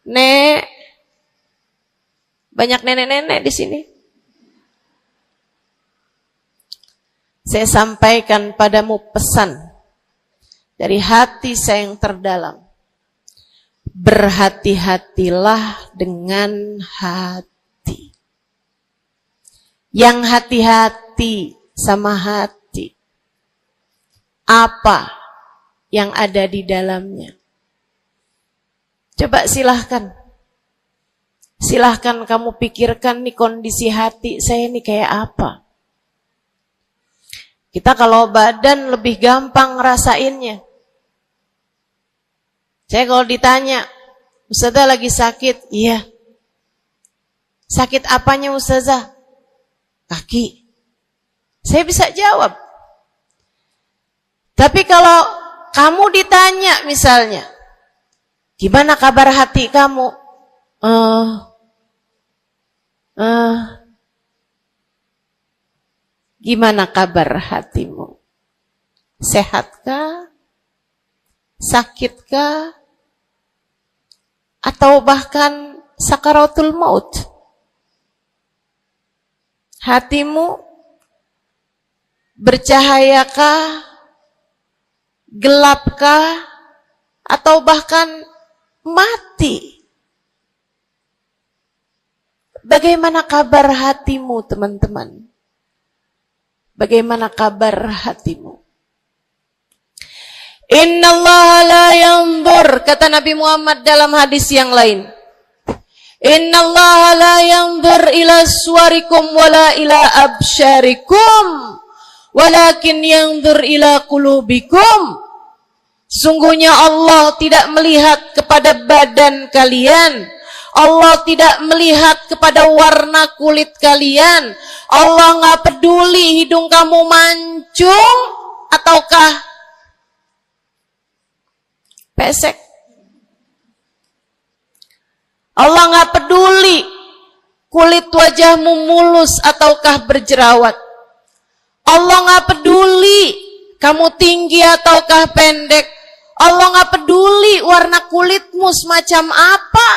nek, banyak nenek-nenek di sini. Saya sampaikan padamu pesan dari hati saya yang terdalam. Berhati-hatilah dengan hati. Yang hati-hati sama hati, apa yang ada di dalamnya? Coba silahkan kamu pikirkan nih, kondisi hati saya ini kayak apa. Kita kalau badan lebih gampang ngerasainnya. Saya kalau ditanya, Ustazah lagi sakit? Iya. Sakit apanya Ustazah? Kaki. Saya bisa jawab. Tapi kalau kamu ditanya misalnya, gimana kabar hati kamu? Gimana kabar hatimu? Sehatkah? Sakitkah? Atau bahkan sakaratul maut? Hatimu bercahayakah? Gelapkah? Atau bahkan mati? Bagaimana kabar hatimu, teman-teman? Bagaimana kabar hatimu? Innallaha la yanzur, kata Nabi Muhammad dalam hadis yang lain. Innallaha la yanzur ila suwarikum wala ila absyarikum, walakin yanzur ila qulubikum. Sungguhnya Allah tidak melihat kepada badan kalian, Allah tidak melihat kepada warna kulit kalian. Allah nggak peduli hidung kamu mancung ataukah pesek. Allah nggak peduli kulit wajahmu mulus ataukah berjerawat. Allah nggak peduli kamu tinggi ataukah pendek. Allah nggak peduli warna kulitmu semacam apa.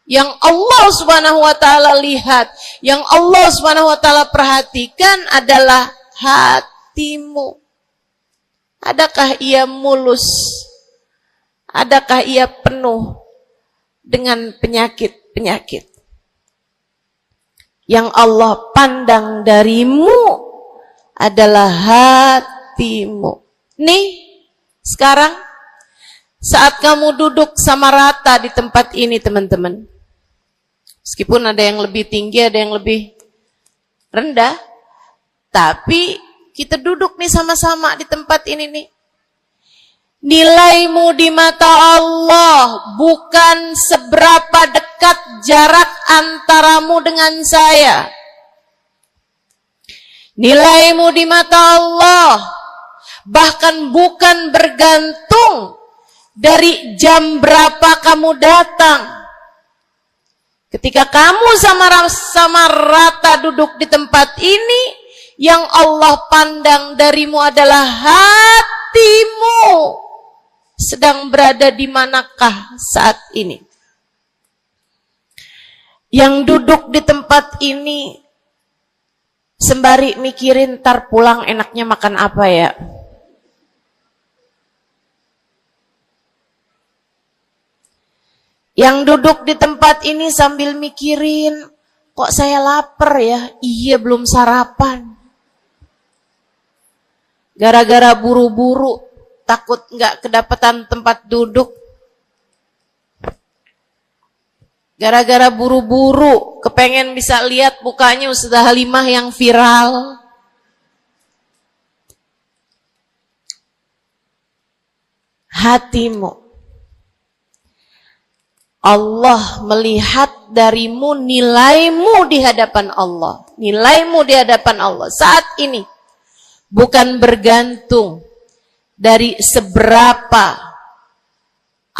Yang Allah Subhanahu wa taala lihat, yang Allah Subhanahu wa taala perhatikan adalah hatimu. Adakah ia mulus? Adakah ia penuh dengan penyakit-penyakit? Yang Allah pandang darimu adalah hatimu. Nih, sekarang saat kamu duduk sama rata di tempat ini, teman-teman. Meskipun ada yang lebih tinggi, ada yang lebih rendah, tapi kita duduk nih sama-sama di tempat ini nih. Nilaimu di mata Allah bukan seberapa dekat jarak antaramu dengan saya. Nilaimu di mata Allah bahkan bukan bergantung dari jam berapa kamu datang. Ketika kamu sama rata duduk di tempat ini, yang Allah pandang darimu adalah hatimu. Sedang berada di manakah saat ini? Yang duduk di tempat ini sembari mikirin ntar pulang enaknya makan apa ya? Yang duduk di tempat ini sambil mikirin, kok saya lapar ya? Iya, belum sarapan. Gara-gara buru-buru, takut nggak kedapatan tempat duduk. Gara-gara buru-buru, kepengen bisa lihat mukanya Ustazah Halimah yang viral. Hatimu. Allah melihat darimu nilaimu di hadapan Allah. Nilaimu di hadapan Allah saat ini bukan bergantung dari seberapa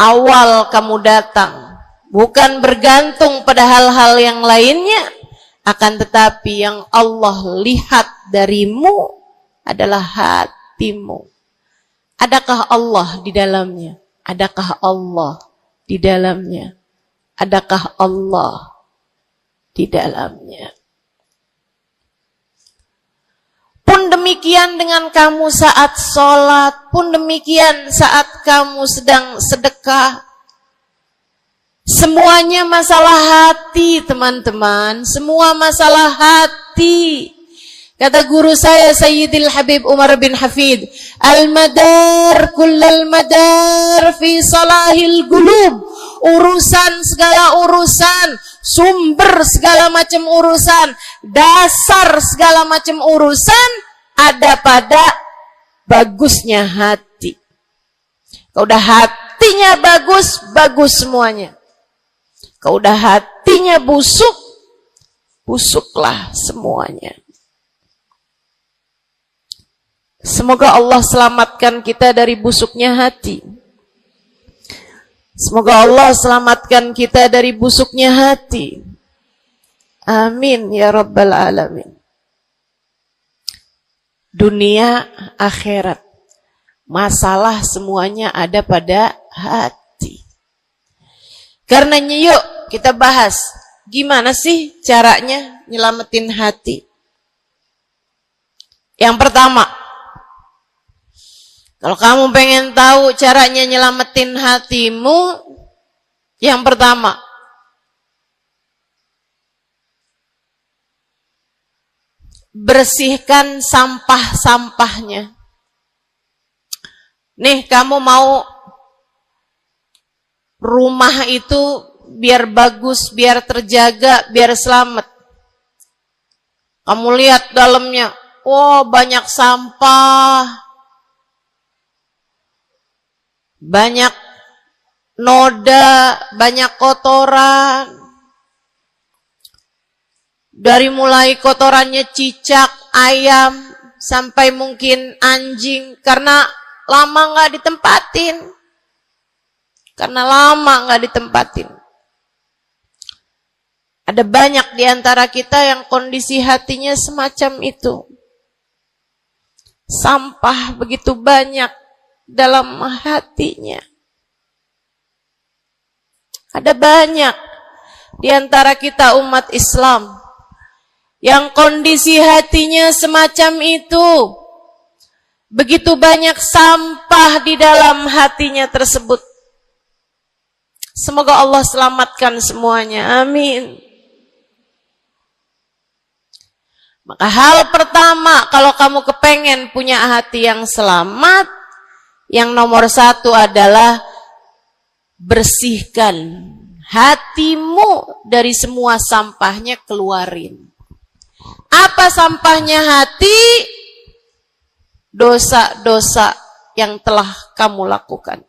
awal kamu datang. Bukan bergantung pada hal-hal yang lainnya. Akan tetapi yang Allah lihat darimu adalah hatimu. Adakah Allah di dalamnya? Adakah Allah di dalamnya? Adakah Allah di dalamnya? Pun demikian dengan kamu saat sholat, pun demikian saat kamu sedang sedekah. Semuanya masalah hati, teman-teman. Semua masalah hati. Kata guru saya Sayyidil Habib Umar bin Hafid, al-madar kullal madar fi salahil gulub. Urusan segala urusan, sumber segala macam urusan, dasar segala macam urusan ada pada bagusnya hati. Kalau udah hatinya bagus, bagus semuanya. Kalau udah hatinya busuk, busuklah semuanya. Semoga Allah selamatkan kita dari busuknya hati. Semoga Allah selamatkan kita dari busuknya hati. Amin ya rabbal alamin. Dunia, akhirat, masalah semuanya ada pada hati. Karenanya yuk kita bahas gimana sih caranya nyelamatin hati. Yang pertama, kalau kamu pengen tahu caranya nyelamatin hatimu, yang pertama, bersihkan sampah-sampahnya. Nih, kamu mau rumah itu biar bagus, biar terjaga, biar selamat. Kamu lihat dalamnya, oh banyak sampah, banyak noda, banyak kotoran. Dari mulai kotorannya cicak, ayam, sampai mungkin anjing, karena lama nggak ditempatin. Karena lama nggak ditempatin. Ada banyak di antara kita yang kondisi hatinya semacam itu. Sampah begitu banyak dalam hatinya. Ada banyak di antara kita umat Islam yang kondisi hatinya semacam itu. Begitu banyak sampah di dalam hatinya tersebut. Semoga Allah selamatkan semuanya. Amin. Maka hal pertama, kalau kamu kepengen punya hati yang selamat, yang nomor satu adalah bersihkan hatimu dari semua sampahnya, keluarin. Apa sampahnya hati? Dosa-dosa yang telah kamu lakukan.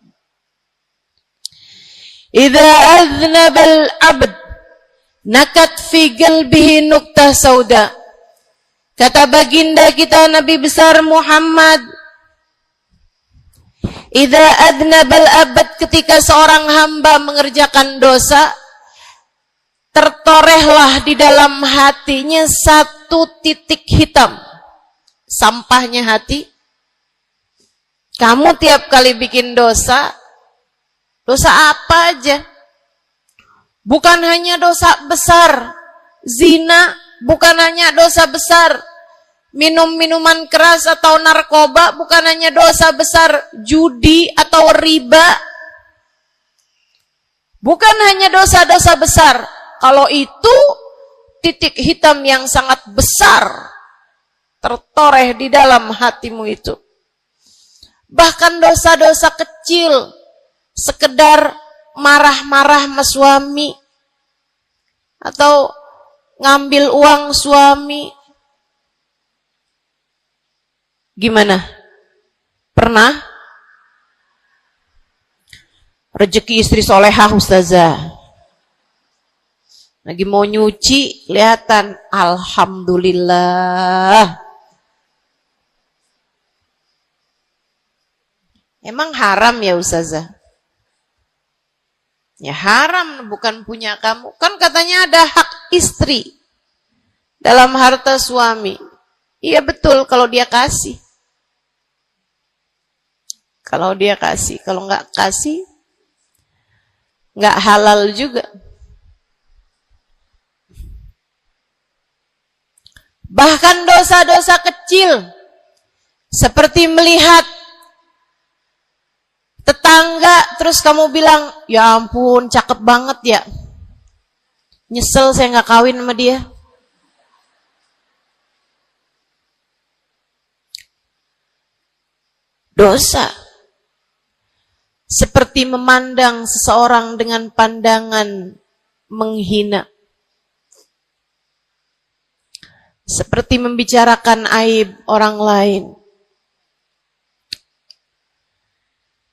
Idza aznabal abd nakat fi qalbihi nuqtah sauda. Kata baginda kita Nabi besar Muhammad, idza aznabal abd, ketika seorang hamba mengerjakan dosa, tertorehlah di dalam hatinya satu titik hitam. Sampahnya hati. Kamu tiap kali bikin dosa, dosa apa aja? Bukan hanya dosa besar, zina, bukan hanya dosa besar, minum minuman keras atau narkoba, bukan hanya dosa besar, judi atau riba, bukan hanya dosa-dosa besar. Kalau itu titik hitam yang sangat besar tertoreh di dalam hatimu itu. Bahkan dosa-dosa kecil, sekedar marah-marah sama suami, atau ngambil uang suami. Gimana? Pernah? Rezeki istri solehah ustazah. Lagi mau nyuci, kelihatan, alhamdulillah. Emang haram ya ustazah? Ya haram, bukan punya kamu. Kan katanya ada hak istri dalam harta suami. Iya betul kalau dia kasih. Kalau dia kasih, kalau nggak kasih, nggak halal juga. Bahkan dosa-dosa kecil, seperti melihat tetangga, terus kamu bilang, ya ampun, cakep banget ya. Nyesel saya nggak kawin sama dia. Dosa. Seperti memandang seseorang dengan pandangan menghina. Seperti membicarakan aib orang lain.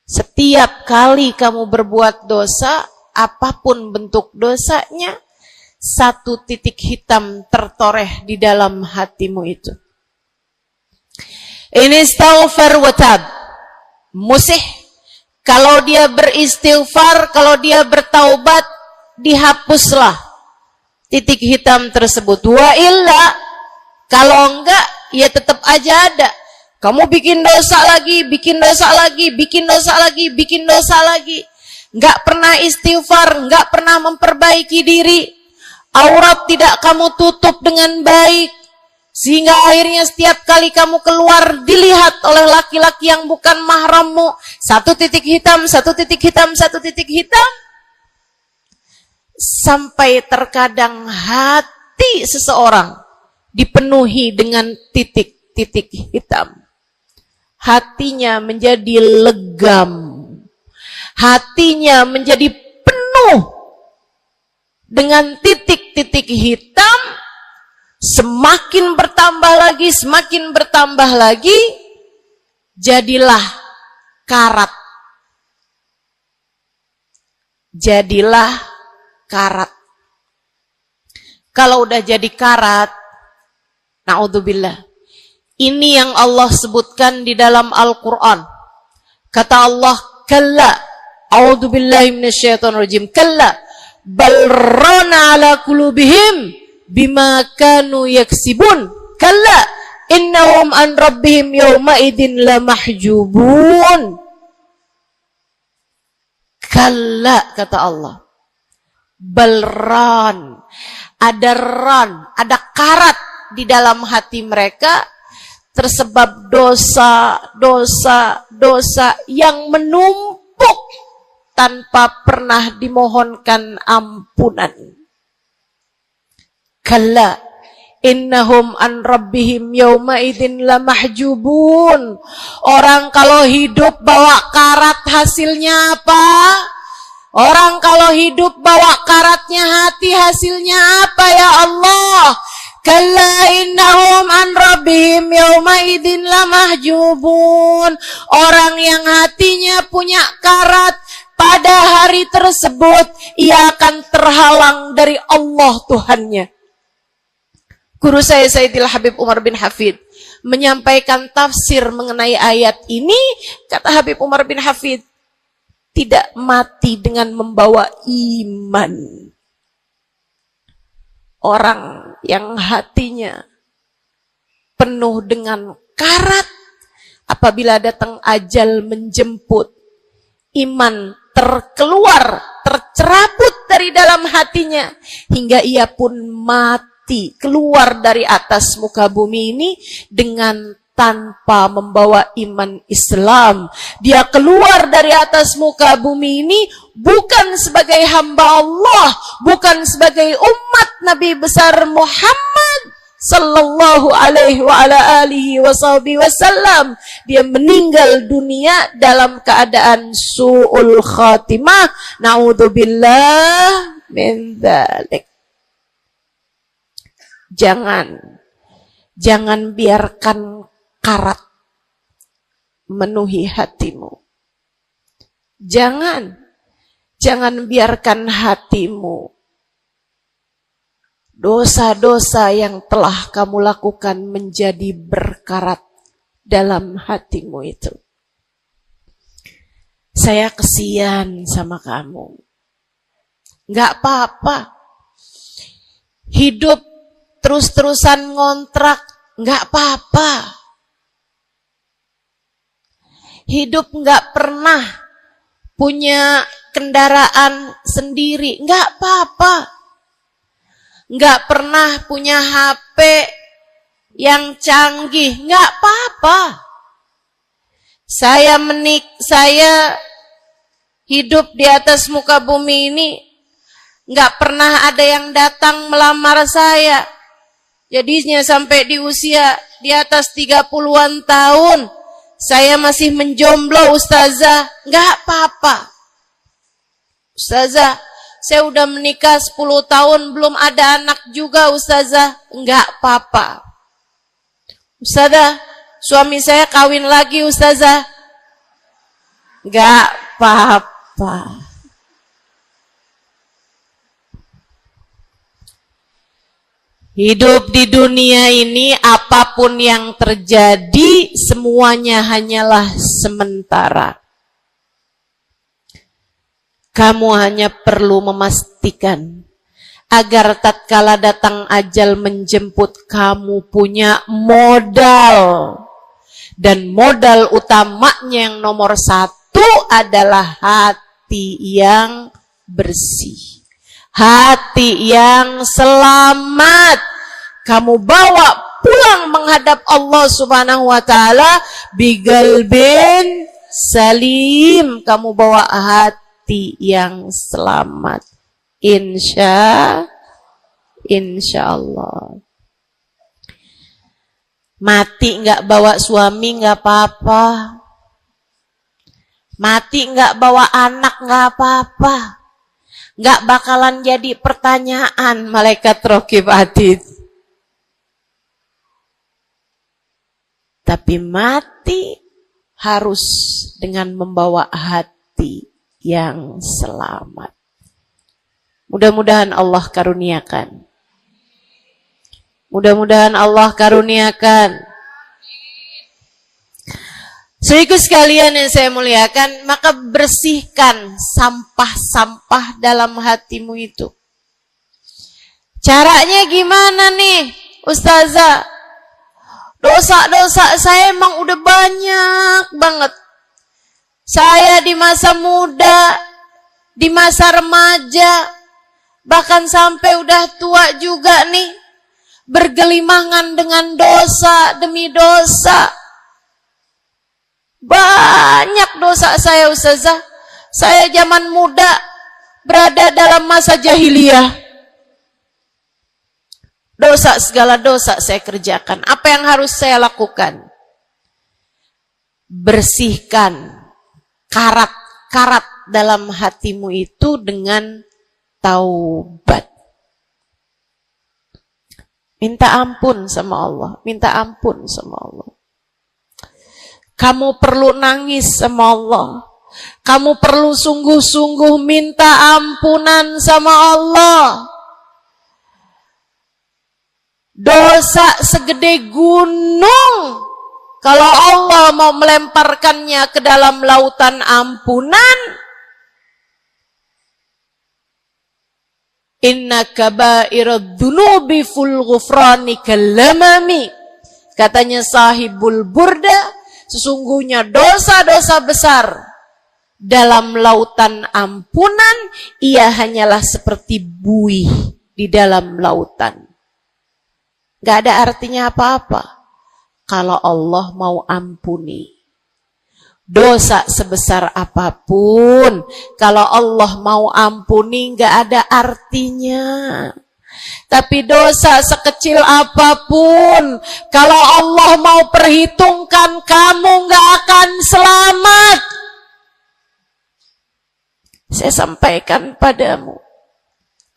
Setiap kali kamu berbuat dosa, apapun bentuk dosanya, satu titik hitam tertoreh di dalam hatimu itu. Ini istighfar wa tab. Musih. Kalau dia beristighfar, kalau dia bertaubat, dihapuslah titik hitam tersebut. Wa illa, kalau enggak, ya tetap aja ada. Kamu bikin dosa lagi, bikin dosa lagi, bikin dosa lagi, bikin dosa lagi. Enggak pernah istighfar, enggak pernah memperbaiki diri. Aurat tidak kamu tutup dengan baik. Sehingga akhirnya setiap kali kamu keluar dilihat oleh laki-laki yang bukan mahrammu. Satu titik hitam, satu titik hitam, satu titik hitam. Sampai terkadang hati seseorang dipenuhi dengan titik-titik hitam. Hatinya menjadi legam. Hatinya menjadi penuh dengan titik-titik hitam. Semakin bertambah lagi, jadilah karat. Jadilah karat. Kalau udah jadi karat, na'udzubillah. Ini yang Allah sebutkan di dalam Al-Quran. Kata Allah, kalla, a'udzubillahi minasyaitonirrajim, kalla, bal rana ala qulubihim bima kanu yaksibun, kalla, innahum an rabbihim yawma idin lamahjubun. Kalla, kata Allah, balran, ada karat di dalam hati mereka, tersebab dosa yang menumpuk tanpa pernah dimohonkan ampunan. Kalla, innahum an rabbihim yawma idzin lamahjubun. Orang kalau hidup bawa karat hasilnya apa? Orang kalau hidup bawa karatnya hati hasilnya apa ya Allah? Kalla innahum an rabbihim yawma idzin lamahjubun. Orang yang hatinya punya karat, pada hari tersebut ia akan terhalang dari Allah Tuhannya. Guru saya Sayyidil Habib Umar bin Hafid menyampaikan tafsir mengenai ayat ini. Kata Habib Umar bin Hafid, tidak mati dengan membawa iman. Orang yang hatinya penuh dengan karat, apabila datang ajal menjemput, iman tercerabut dari dalam hatinya, hingga ia pun mati, keluar dari atas muka bumi ini dengan tanpa membawa iman Islam. Dia keluar dari atas muka bumi ini bukan sebagai hamba Allah, bukan sebagai umat Nabi besar Muhammad sallallahu alaihi wa ala alihi wasallam. Dia meninggal dunia dalam keadaan su'ul khatimah. Na'udzubillah min dzalik. Jangan biarkan karat memenuhi hatimu. Jangan biarkan hatimu, dosa-dosa yang telah kamu lakukan menjadi berkarat dalam hatimu itu. Saya kesian sama kamu. Enggak apa-apa. Hidup terus-terusan ngontrak, enggak apa-apa. Hidup enggak pernah punya kendaraan sendiri, enggak apa-apa. Enggak pernah punya HP yang canggih, enggak apa-apa. Saya hidup di atas muka bumi ini, enggak pernah ada yang datang melamar saya. Jadinya sampai di usia di atas 30-an tahun, saya masih menjomblo, Ustazah. Enggak apa-apa. Ustazah, saya udah menikah 10 tahun, belum ada anak juga, Ustazah. Enggak apa-apa. Ustazah, suami saya kawin lagi, Ustazah. Enggak apa-apa. Hidup di dunia ini, apapun yang terjadi, semuanya hanyalah sementara. Kamu hanya perlu memastikan agar tatkala datang ajal menjemput, kamu punya modal. Dan modal utamanya yang nomor 1 adalah hati yang bersih. Hati yang selamat. Kamu bawa pulang menghadap Allah Subhanahu wa ta'ala bigalbin salim. Kamu bawa hati yang selamat. Insya Allah. Mati nggak bawa suami nggak apa-apa. Mati nggak bawa anak nggak apa-apa. Nggak bakalan jadi pertanyaan malaikat raqib atid. Tapi mati harus dengan membawa hati yang selamat. Mudah-mudahan Allah karuniakan. Mudah-mudahan Allah karuniakan. Saudaraku sekalian yang saya muliakan, maka bersihkan sampah-sampah dalam hatimu itu. Caranya gimana nih, Ustazah? Dosa-dosa saya emang udah banyak banget. Saya di masa muda, di masa remaja, bahkan sampai udah tua juga nih, bergelimangan dengan dosa demi dosa. Banyak dosa saya, Ustazah. Saya zaman muda berada dalam masa jahiliyah. Dosa, segala dosa saya kerjakan. Apa yang harus saya lakukan? Bersihkan karat-karat dalam hatimu itu dengan taubat. Minta ampun sama Allah. Minta ampun sama Allah. Kamu perlu nangis sama Allah. Kamu perlu sungguh-sungguh minta ampunan sama Allah. Dosa segede gunung, kalau Allah mau melemparkannya ke dalam lautan ampunan, inna kaba'irad dunubi ful ghufrani kalamami. Katanya sahibul burda, sesungguhnya dosa-dosa besar dalam lautan ampunan, ia hanyalah seperti buih di dalam lautan. Gak ada artinya apa-apa kalau Allah mau ampuni. Dosa sebesar apapun, kalau Allah mau ampuni gak ada artinya. Tapi dosa sekecil apapun, kalau Allah mau perhitungkan, kamu gak akan selamat. Saya sampaikan padamu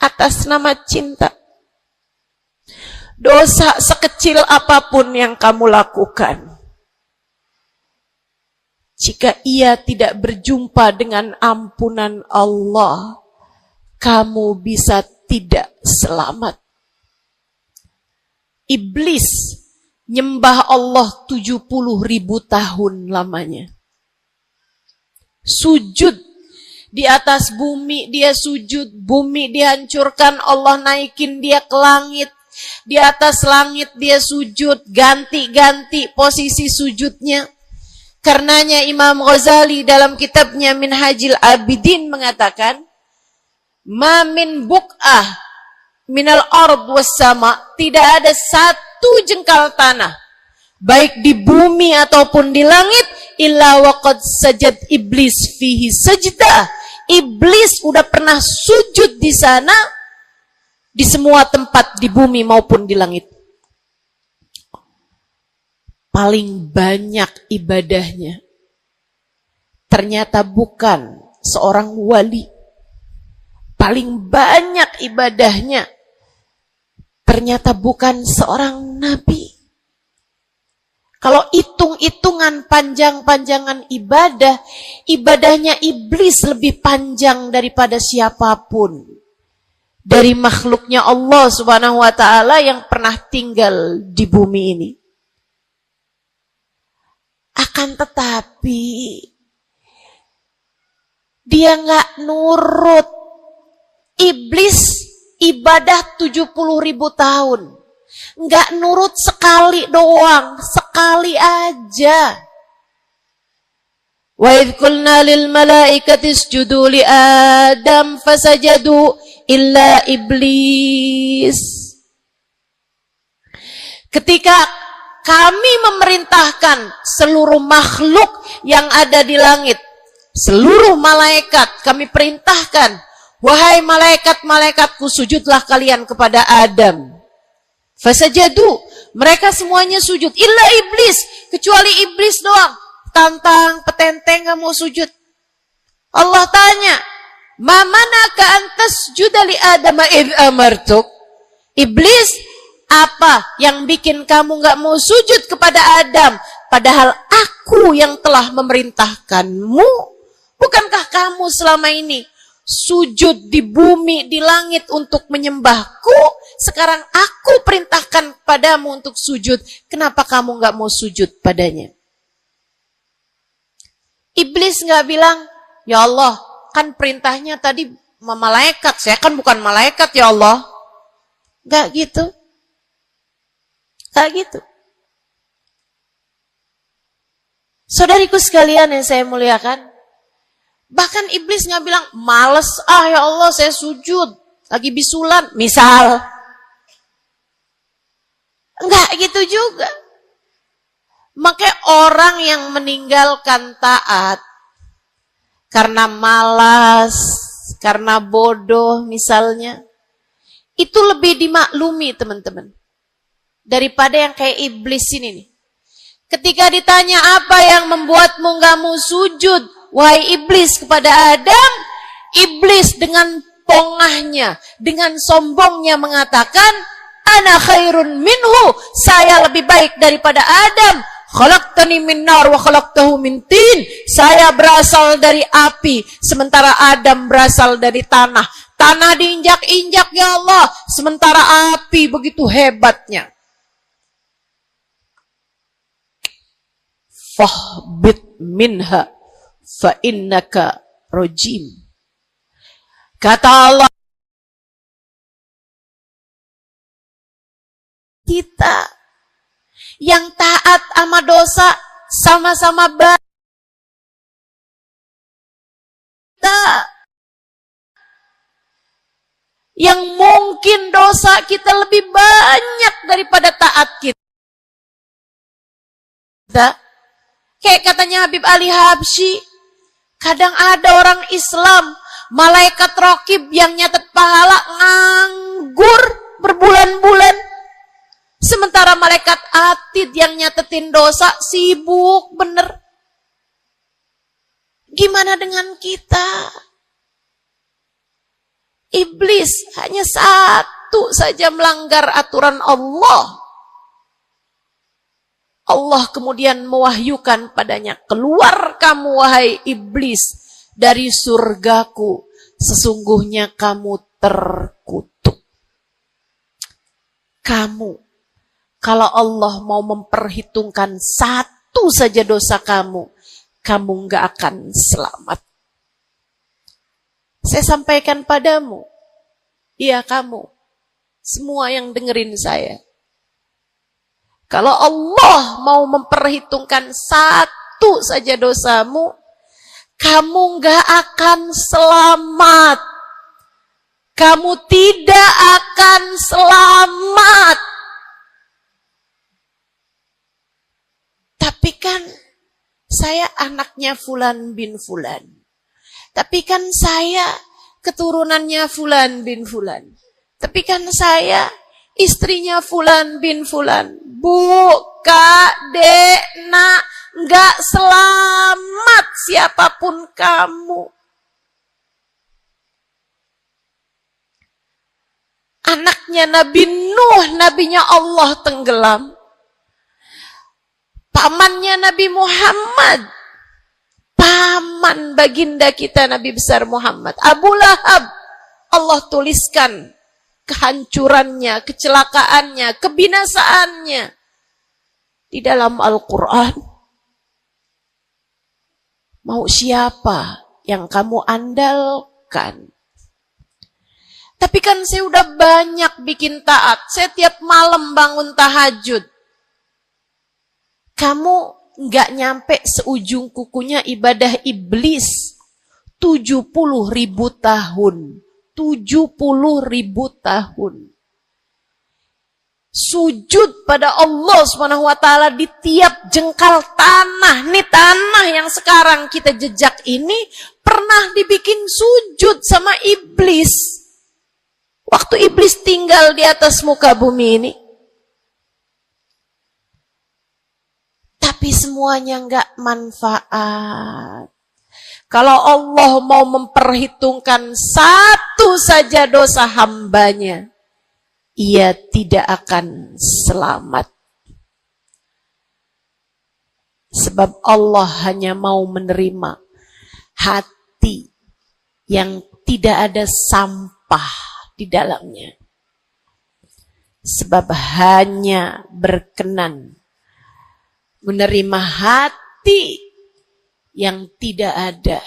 atas nama cinta. Dosa sekecil apapun yang kamu lakukan, jika ia tidak berjumpa dengan ampunan Allah, kamu bisa tidak selamat. Iblis nyembah Allah 70.000 tahun lamanya. Sujud di atas bumi, dia sujud, bumi dihancurkan, Allah naikin dia ke langit. Di atas langit dia sujud, ganti-ganti posisi sujudnya. Karenanya Imam Ghazali dalam kitabnya Minhajil Abidin mengatakan, ma min buk'ah minal ard was sama, tidak ada satu jengkal tanah, baik di bumi ataupun di langit, illa waqad sajad iblis fihi sajdah. Iblis udah pernah sujud di sana, di semua tempat di bumi maupun di langit. Paling banyak ibadahnya ternyata bukan seorang wali. Paling banyak ibadahnya ternyata bukan seorang nabi. Kalau hitung-hitungan panjang-panjangan ibadah, ibadahnya iblis lebih panjang daripada siapapun dari makhluknya Allah Subhanahu wa ta'ala yang pernah tinggal di bumi ini. Akan tetapi dia nggak nurut. Iblis ibadah 70.000 tahun, nggak nurut sekali doang, sekali aja. Wa idh qulna lil malaikati isjudu li Adam fasajadu illa iblis. Ketika kami memerintahkan seluruh makhluk yang ada di langit, seluruh malaikat, kami perintahkan, wahai malaikat-malaikatku, sujudlah kalian kepada Adam. Fasajadu, mereka semuanya sujud. Illa iblis, kecuali iblis doang. Tantang, petenteng gak mau sujud. Allah tanya, ma manaka antas judali Adam id amartuk? Iblis, apa yang bikin kamu gak mau sujud kepada Adam? Padahal aku yang telah memerintahkanmu. Bukankah kamu selama ini sujud di bumi, di langit untuk menyembahku? Sekarang aku perintahkan padamu untuk sujud. Kenapa kamu gak mau sujud padanya? Iblis gak bilang, ya Allah, kan perintahnya tadi malaikat. Saya kan bukan malaikat ya Allah. Gak gitu. Gak gitu. Saudariku sekalian yang saya muliakan, bahkan iblis gak bilang, males ya Allah saya sujud, lagi bisulan, misal. Enggak gitu juga. Makanya orang yang meninggalkan taat karena malas, karena bodoh misalnya, itu lebih dimaklumi teman-teman. Daripada yang kayak iblis ini nih. Ketika ditanya apa yang membuatmu gak mau sujud, wahai iblis kepada Adam, iblis dengan pongahnya, dengan sombongnya mengatakan, ana khairun minhu, saya lebih baik daripada Adam. Khalaqtani min nar wa khalaqtahu min tin. Saya berasal dari api, sementara Adam berasal dari tanah. Tanah diinjak-injak ya Allah, sementara api begitu hebatnya. Fahbit minha fa innaka rajim. Kata Allah, kita yang taat sama dosa sama-sama baik. Yang mungkin dosa kita lebih banyak daripada taat kita. Kayak katanya Habib Ali Habsyi, kadang ada orang Islam, malaikat raqib yang nyatet pahala nganggur berbulan-bulan. Sementara malaikat atid yang nyatetin dosa sibuk bener. Gimana dengan kita? Iblis hanya satu saja melanggar aturan Allah. Allah kemudian mewahyukan padanya, keluar kamu wahai iblis dari surgaku. Sesungguhnya kamu terkutuk. Kamu, kalau Allah mau memperhitungkan satu saja dosa kamu, kamu gak akan selamat. Saya sampaikan padamu, iya kamu, semua yang dengerin saya. Kalau Allah mau memperhitungkan satu saja dosamu, kamu gak akan selamat. Kamu tidak akan selamat. Tapi kan saya anaknya Fulan bin Fulan. Tapi kan saya keturunannya Fulan bin Fulan. Tapi kan saya istrinya Fulan bin Fulan. Bu, Kak, Dek, Nak, nggak selamat siapapun kamu. Anaknya Nabi Nuh, nabinya Allah tenggelam. Pamannya Nabi Muhammad, paman baginda kita Nabi besar Muhammad, Abu Lahab, Allah tuliskan kehancurannya, kecelakaannya, kebinasaannya di dalam Al-Quran. Mau siapa yang kamu andalkan? Tapi kan saya udah banyak bikin taat, saya tiap malam bangun tahajud. Kamu nggak nyampe seujung kukunya ibadah iblis 70.000 tahun. 70.000 tahun. Sujud pada Allah SWT di tiap jengkal tanah. Nih tanah yang sekarang kita jejak ini pernah dibikin sujud sama iblis. Waktu iblis tinggal di atas muka bumi ini. Tapi semuanya enggak manfaat. Kalau Allah mau memperhitungkan satu saja dosa hambanya, ia tidak akan selamat. Sebab Allah hanya mau menerima hati yang tidak ada sampah di dalamnya. Sebab hanya berkenan menerima hati yang tidak ada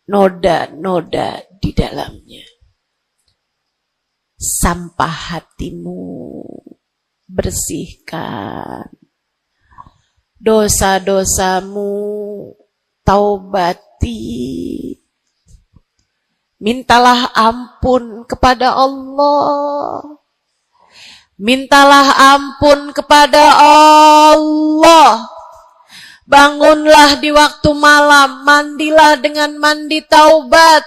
noda-noda di dalamnya. Sampah hatimu bersihkan, dosa-dosamu taubati, mintalah ampun kepada Allah. Mintalah ampun kepada Allah. Bangunlah di waktu malam, mandilah dengan mandi taubat.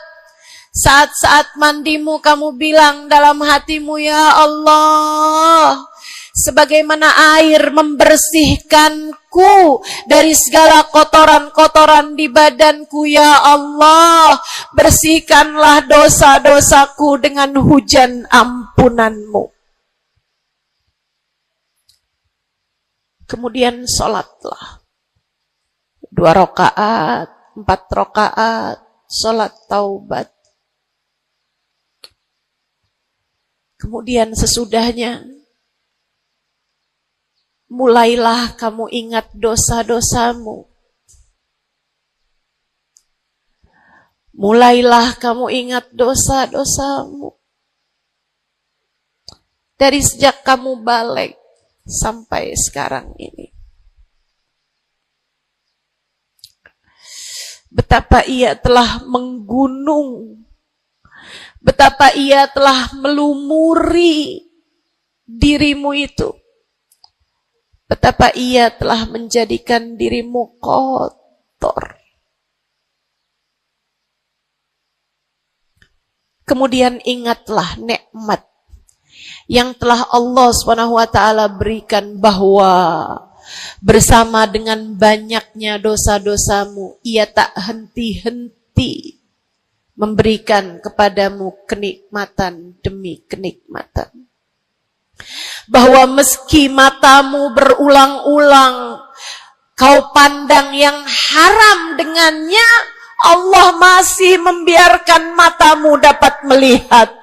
Saat-saat mandimu kamu bilang dalam hatimu, ya Allah, sebagaimana air membersihkanku dari segala kotoran-kotoran di badanku, ya Allah, bersihkanlah dosa-dosaku dengan hujan ampunanmu. Kemudian sholatlah 2 rakaat, 4 rakaat, sholat taubat. Kemudian sesudahnya, mulailah kamu ingat dosa-dosamu. Mulailah kamu ingat dosa-dosamu. Dari sejak kamu balik sampai sekarang ini. Betapa ia telah menggunung. Betapa ia telah melumuri dirimu itu. Betapa ia telah menjadikan dirimu kotor. Kemudian ingatlah nikmat yang telah Allah SWT berikan, bahwa bersama dengan banyaknya dosa-dosamu, ia tak henti-henti memberikan kepadamu kenikmatan demi kenikmatan. Bahwa meski matamu berulang-ulang kau pandang yang haram dengannya, Allah masih membiarkan matamu dapat melihat.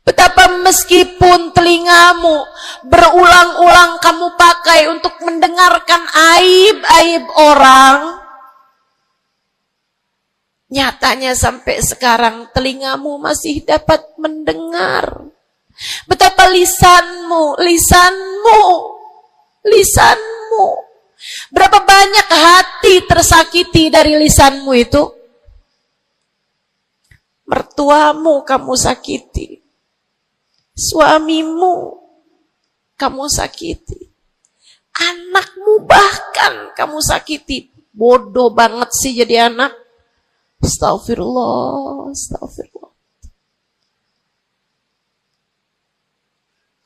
Betapa meskipun telingamu berulang-ulang kamu pakai untuk mendengarkan aib-aib orang, nyatanya sampai sekarang telingamu masih dapat mendengar. Betapa lisanmu, berapa banyak hati tersakiti dari lisanmu itu. Mertuamu kamu sakiti, suamimu kamu sakiti, anakmu bahkan kamu sakiti. Bodoh banget sih jadi anak. Astagfirullah.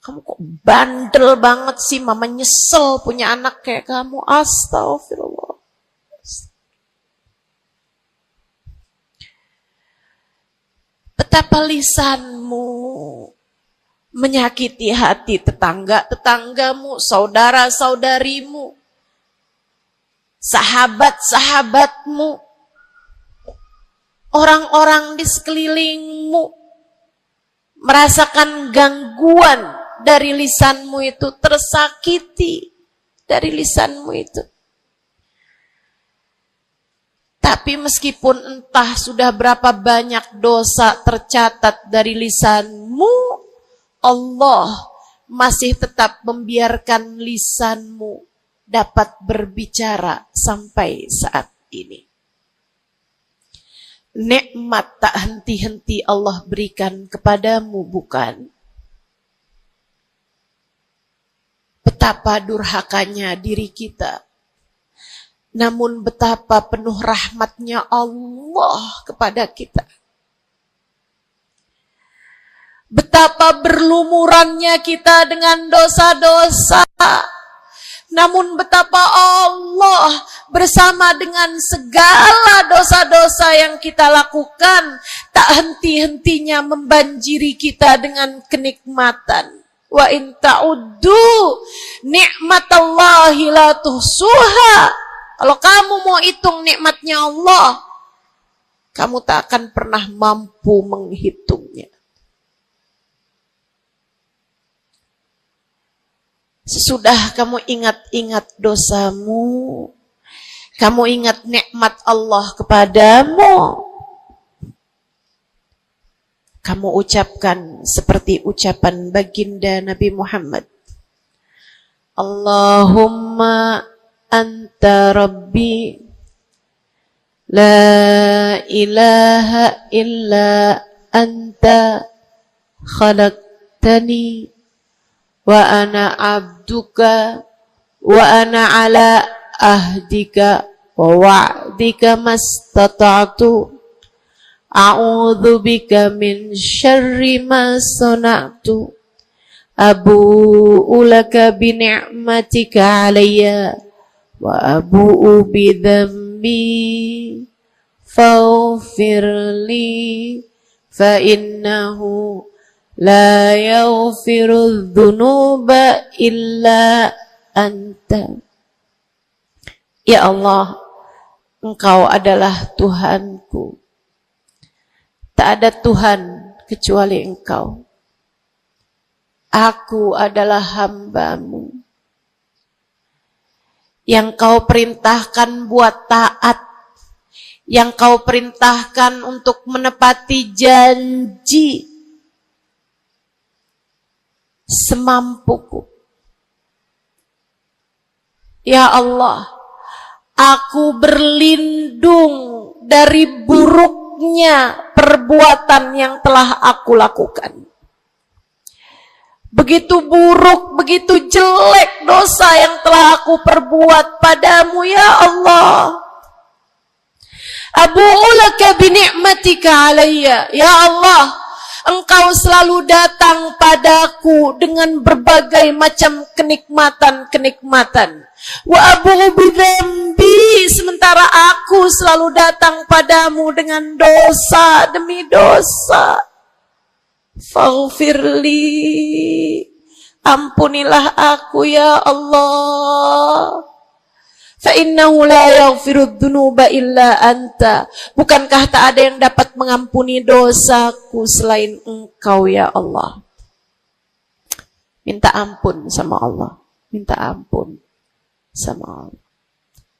Kamu kok bandel banget sih, mama nyesel punya anak kayak kamu. Astagfirullah. Betapa lisanmu menyakiti hati tetanggamu, saudara-saudarimu, sahabat-sahabatmu, orang-orang di sekelilingmu, merasakan gangguan dari lisanmu itu, tersakiti dari lisanmu itu. Tapi meskipun entah sudah berapa banyak dosa tercatat dari lisanmu, Allah masih tetap membiarkan lisanmu dapat berbicara sampai saat ini. Nikmat tak henti-henti Allah berikan kepadamu, bukan? Betapa durhakanya diri kita. Namun betapa penuh rahmatnya Allah kepada kita. Betapa berlumurannya kita dengan dosa-dosa. Namun betapa Allah bersama dengan segala dosa-dosa yang kita lakukan, tak henti-hentinya membanjiri kita dengan kenikmatan. Wa in ta'uddu ni'matallahi la tuhsuha. Kalau kamu mau hitung nikmatnya Allah, kamu tak akan pernah mampu menghitungnya. Sesudah kamu ingat-ingat dosamu, kamu ingat nikmat Allah kepadamu, kamu ucapkan seperti ucapan baginda Nabi Muhammad. Allahumma anta rabbi, la ilaha illa anta khalaqtani wa ana abduka wa ana ala ahdika wa wa'dika mastata'tu a'udzu bika min syarri ma sana'tu abu'u laka bi ni'matika 'alayya wa abu'u bi dhanbi faghfir li fa innahu la yaghfiru dzunuba illa anta. Ya Allah, Engkau adalah Tuhanku. Tak ada Tuhan kecuali Engkau. Aku adalah hamba-Mu yang Kau perintahkan buat taat, yang Kau perintahkan untuk menepati janji semampuku. Ya Allah, aku berlindung dari buruknya perbuatan yang telah aku lakukan. Begitu buruk, begitu jelek dosa yang telah aku perbuat padamu, ya Allah. Abu'u laka bi ni'matika 'alayya. Ya Allah, Engkau selalu datang padaku dengan berbagai macam kenikmatan-kenikmatan. Wa abu'u bidzambi, sementara aku selalu datang padamu dengan dosa demi dosa. Faghfirli, ampunilah aku ya Allah. Fa innahu la yaghfiru dzunuba illa anta. Bukankah tak ada yang dapat mengampuni dosaku selain Engkau ya Allah. Minta ampun sama Allah. Minta ampun sama Allah.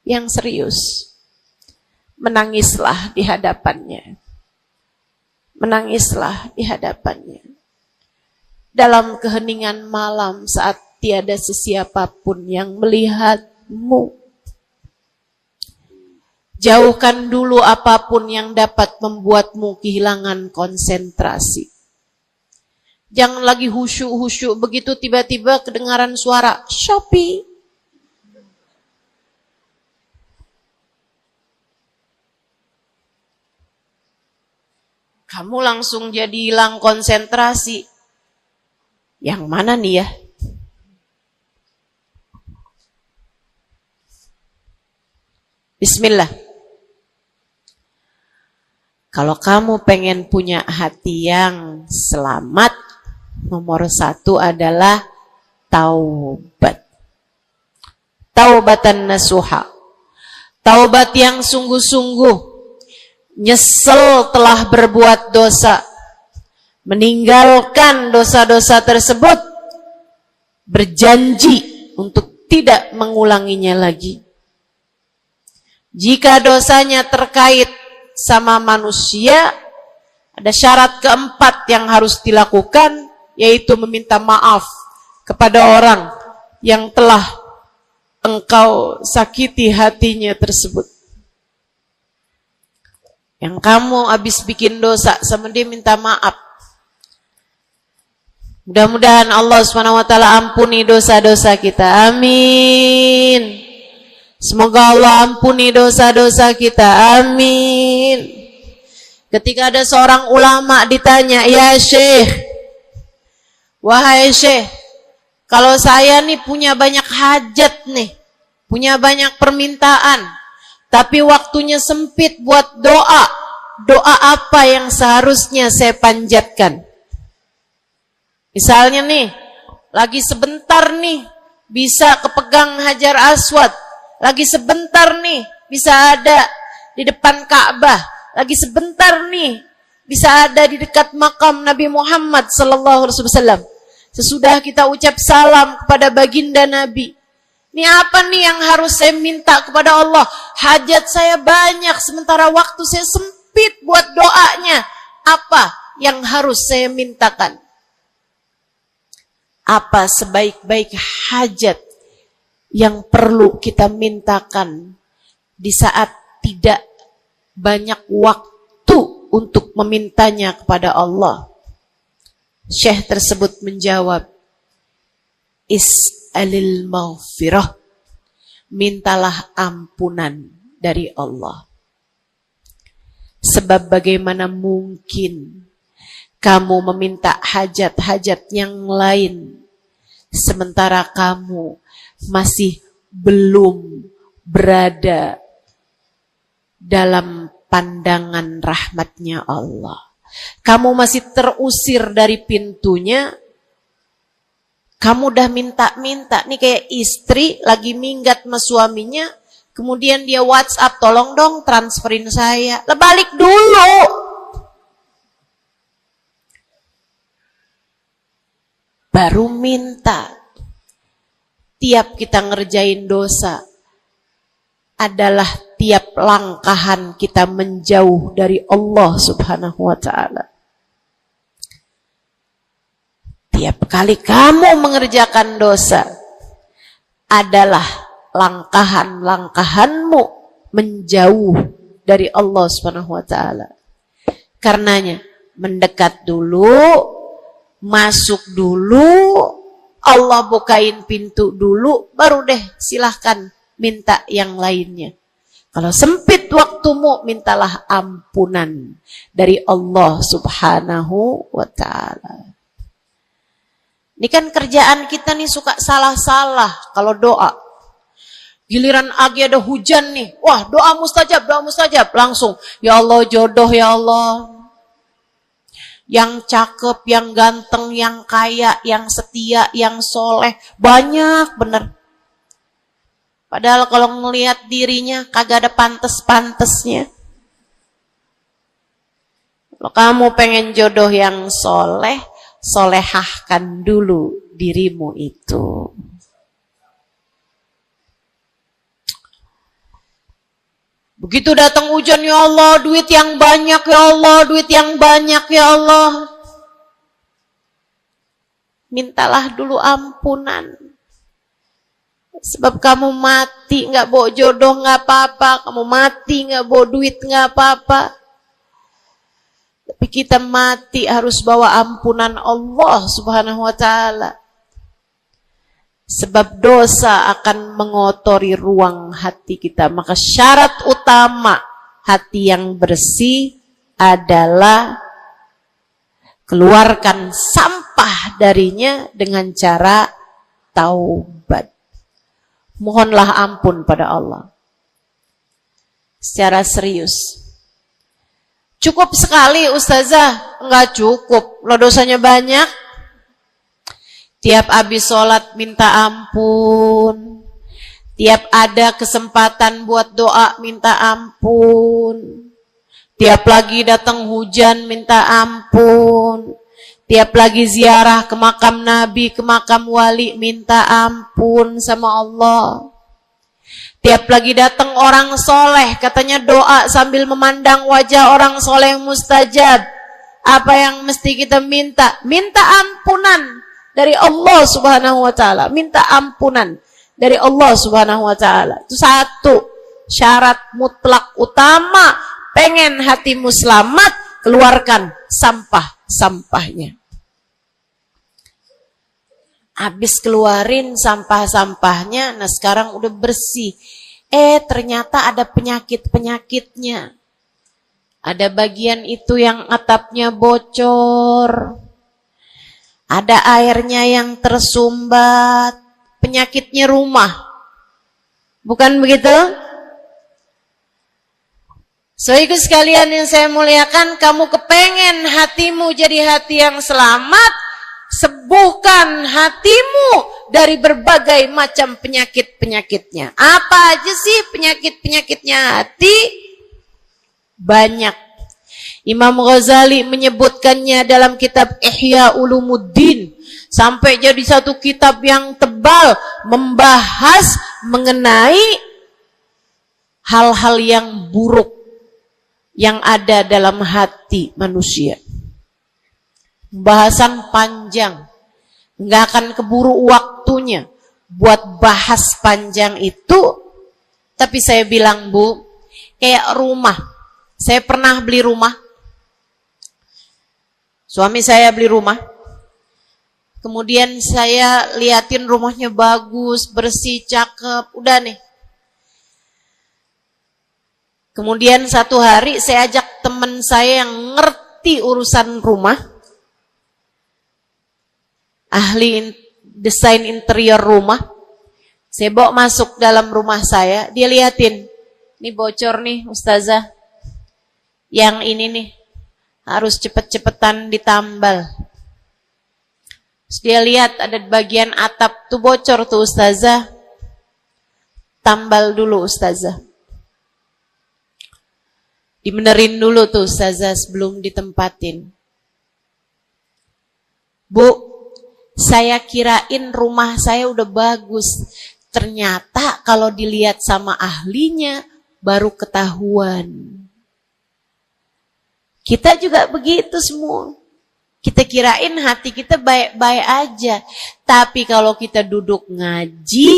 Yang serius, menangislah di hadapannya. Menangislah di hadapannya. Dalam keheningan malam saat tiada sesiapapun yang melihatmu. Jauhkan dulu apapun yang dapat membuatmu kehilangan konsentrasi. Jangan lagi khusyuk-khusyuk begitu tiba-tiba kedengaran suara Shopee. Kamu langsung jadi hilang konsentrasi. Yang mana nih ya? Bismillah. Kalau kamu pengen punya hati yang selamat, nomor 1 adalah taubat. Taubatan nasuha. Taubat yang sungguh-sungguh. Nyesel telah berbuat dosa. Meninggalkan dosa-dosa tersebut. Berjanji untuk tidak mengulanginya lagi. Jika dosanya terkait sama manusia, ada syarat keempat yang harus dilakukan, yaitu meminta maaf kepada orang yang telah engkau sakiti hatinya tersebut. Yang kamu habis bikin dosa sama dia, minta maaf. Mudah-mudahan Allah SWT ampuni dosa-dosa kita. Amin. Semoga Allah ampuni dosa-dosa kita. Amin. Ketika ada seorang ulama ditanya, ya Syekh, wahai Syekh, Kalau saya nih punya banyak hajat nih, punya banyak permintaan, tapi waktunya sempit buat doa. Doa apa yang seharusnya saya panjatkan? Misalnya nih, lagi sebentar nih bisa kepegang Hajar Aswad, lagi sebentar nih bisa ada di depan Ka'bah, lagi sebentar nih bisa ada di dekat makam Nabi Muhammad sallallahu alaihi wasallam. Sesudah kita ucap salam kepada baginda Nabi, ini apa nih yang harus saya minta kepada Allah? Hajat saya banyak, sementara waktu saya sempit buat doanya. Apa yang harus saya mintakan? Apa sebaik-baik hajat yang perlu kita mintakan di saat tidak banyak waktu untuk memintanya kepada Allah? Syekh tersebut menjawab, is'alil maghfirah, mintalah ampunan dari Allah. Sebab bagaimana mungkin kamu meminta hajat-hajat yang lain sementara kamu masih belum berada dalam pandangan rahmatnya Allah. Kamu masih terusir dari pintunya. Kamu udah minta-minta. Nih kayak istri lagi minggat sama suaminya. Kemudian dia WhatsApp, tolong dong transferin saya. Lah balik dulu. Baru minta. Tiap kita ngerjain dosa adalah tiap langkahan kita menjauh dari Allah Subhanahu wa ta'ala. Tiap kali kamu mengerjakan dosa adalah langkahan-langkahanmu menjauh dari Allah Subhanahu wa ta'ala. Karenanya mendekat dulu, masuk dulu, Allah bukain pintu dulu, baru deh silahkan minta yang lainnya. Kalau sempit waktumu, mintalah ampunan dari Allah Subhanahu wa ta'ala. Ini kan kerjaan kita nih suka salah-salah kalau doa. Giliran lagi ada hujan nih, wah doa mustajab, langsung. Ya Allah jodoh ya Allah. Yang cakep, yang ganteng, yang kaya, yang setia, yang soleh. Banyak bener. Padahal kalau ngelihat dirinya kagak ada pantes-pantesnya. Kalau kamu pengen jodoh yang soleh, solehahkan dulu dirimu itu. Begitu datang hujan, ya Allah, duit yang banyak ya Allah, duit yang banyak ya Allah. Mintalah dulu ampunan. Sebab kamu mati nggak bawa jodoh nggak apa-apa, kamu mati nggak bawa duit nggak apa-apa. Tapi kita mati harus bawa ampunan Allah Subhanahu wa ta'ala. Sebab dosa akan mengotori ruang hati kita. Maka syarat utama hati yang bersih adalah keluarkan sampah darinya dengan cara taubat. Mohonlah ampun pada Allah. Secara serius. Cukup sekali Ustazah? Enggak cukup. Lo dosanya banyak. Tiap habis sholat minta ampun. Tiap ada kesempatan buat doa minta ampun. Tiap lagi datang hujan minta ampun. Tiap lagi ziarah ke makam Nabi, ke makam wali, minta ampun sama Allah. Tiap lagi datang orang soleh, katanya doa sambil memandang wajah orang soleh mustajab. Apa yang mesti kita minta? Minta ampunan dari Allah Subhanahu wa ta'ala. Minta ampunan dari Allah Subhanahu wa ta'ala. Itu satu syarat mutlak utama. Pengen hatimu selamat, keluarkan sampah-sampahnya. Habis keluarin sampah-sampahnya, nah sekarang udah bersih. Ternyata ada penyakit-penyakitnya. Ada bagian itu yang atapnya bocor. ada airnya yang tersumbat, penyakitnya rumah. Bukan begitu? Saudaraku sekalian yang saya muliakan, kamu kepengen hatimu jadi hati yang selamat, sembuhkan hatimu dari berbagai macam penyakit-penyakitnya. Apa aja sih penyakit-penyakitnya hati? Banyak. Imam Ghazali menyebutkannya dalam kitab Ihya Ulumuddin. Sampai jadi satu kitab yang tebal membahas mengenai hal-hal yang buruk yang ada dalam hati manusia. Bahasan panjang, nggak akan keburu waktunya buat bahas panjang itu. Tapi saya bilang, Bu, kayak rumah. Saya pernah beli rumah. Suami saya beli rumah. Kemudian saya liatin rumahnya bagus, bersih, cakep, udah nih. Kemudian satu hari saya ajak teman saya yang ngerti urusan rumah, ahli desain interior rumah. Saya bawa masuk dalam rumah saya, dia liatin, ini bocor nih Ustazah, yang ini nih harus cepet-cepetan ditambal. Terus dia lihat ada bagian atap tuh bocor tuh Ustazah, tambal dulu Ustazah. Dibenerin dulu tuh Ustazah sebelum ditempatin. Bu, saya kirain rumah saya udah bagus. Ternyata kalau dilihat sama ahlinya baru ketahuan. Kita juga begitu semua. Kita kirain hati kita baik-baik aja. Tapi kalau kita duduk ngaji,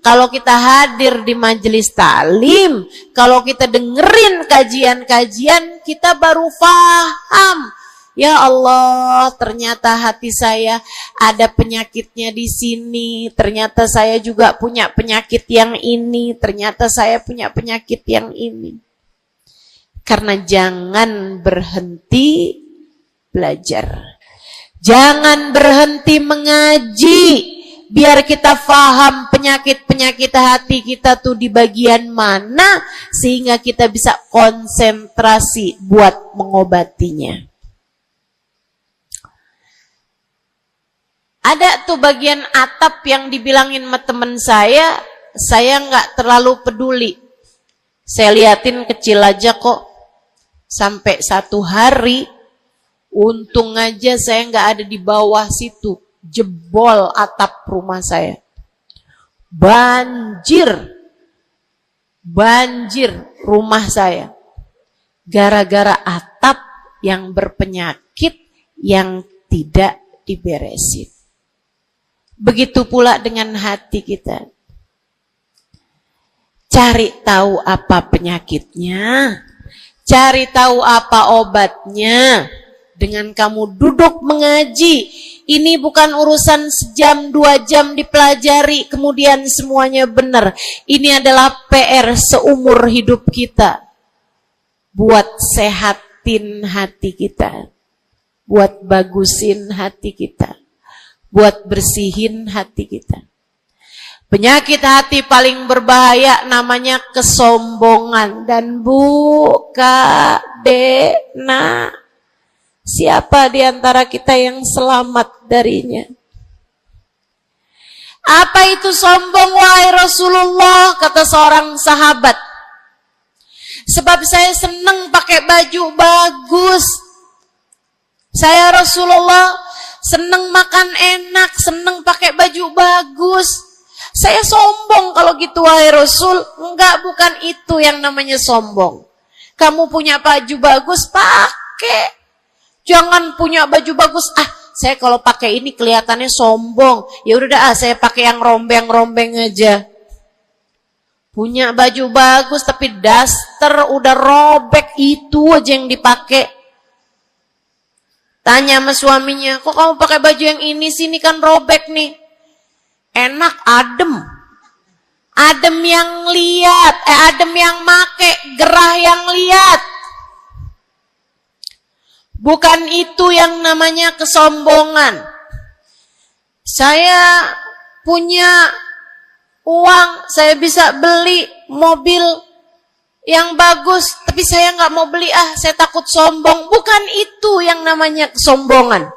kalau kita hadir di majelis taklim, kalau kita dengerin kajian-kajian, kita baru paham. Ya Allah, ternyata hati saya ada penyakitnya di sini. Ternyata saya juga punya penyakit yang ini. Ternyata saya punya penyakit yang ini. Karena jangan berhenti belajar. Jangan berhenti mengaji. Biar kita paham penyakit-penyakit hati kita tuh di bagian mana. Sehingga kita bisa konsentrasi buat mengobatinya. Ada tuh bagian atap yang dibilangin sama temen saya nggak terlalu peduli. Saya liatin kecil aja kok. Sampai satu hari, untung aja saya nggak ada di bawah situ, jebol atap rumah saya. Banjir rumah saya. Gara-gara atap yang berpenyakit yang tidak diberesin. Begitu pula dengan hati kita. Cari tahu apa penyakitnya. Cari tahu apa obatnya. Dengan kamu duduk mengaji. Ini bukan urusan sejam 2 jam dipelajari kemudian semuanya benar. Ini adalah PR seumur hidup kita. Buat sehatin hati kita. Buat bagusin hati kita. Buat bersihin hati kita. Penyakit hati paling berbahaya namanya kesombongan. Dan Bu, Kak, Dek, Nak, siapa di antara kita yang selamat darinya? Apa itu sombong, wahai Rasulullah? Kata seorang sahabat. Sebab saya senang pakai baju bagus. Saya Rasulullah senang makan enak, senang pakai baju bagus. Saya sombong kalau gitu wahai Rasul. Enggak, bukan itu yang namanya sombong. Kamu punya baju bagus, pakai. Jangan punya baju bagus, saya kalau pakai ini kelihatannya sombong. Ya udah saya pakai yang rombeng-rombeng aja. Punya baju bagus tapi daster udah robek, itu aja yang dipakai. Tanya sama suaminya, kok kamu pakai baju yang ini sih, ini kan robek nih. Enak, adem. Adem yang lihat, adem yang make, gerah yang lihat. Bukan itu yang namanya kesombongan. Saya punya uang, saya bisa beli mobil yang bagus, tapi saya nggak mau beli, saya takut sombong. Bukan itu yang namanya kesombongan.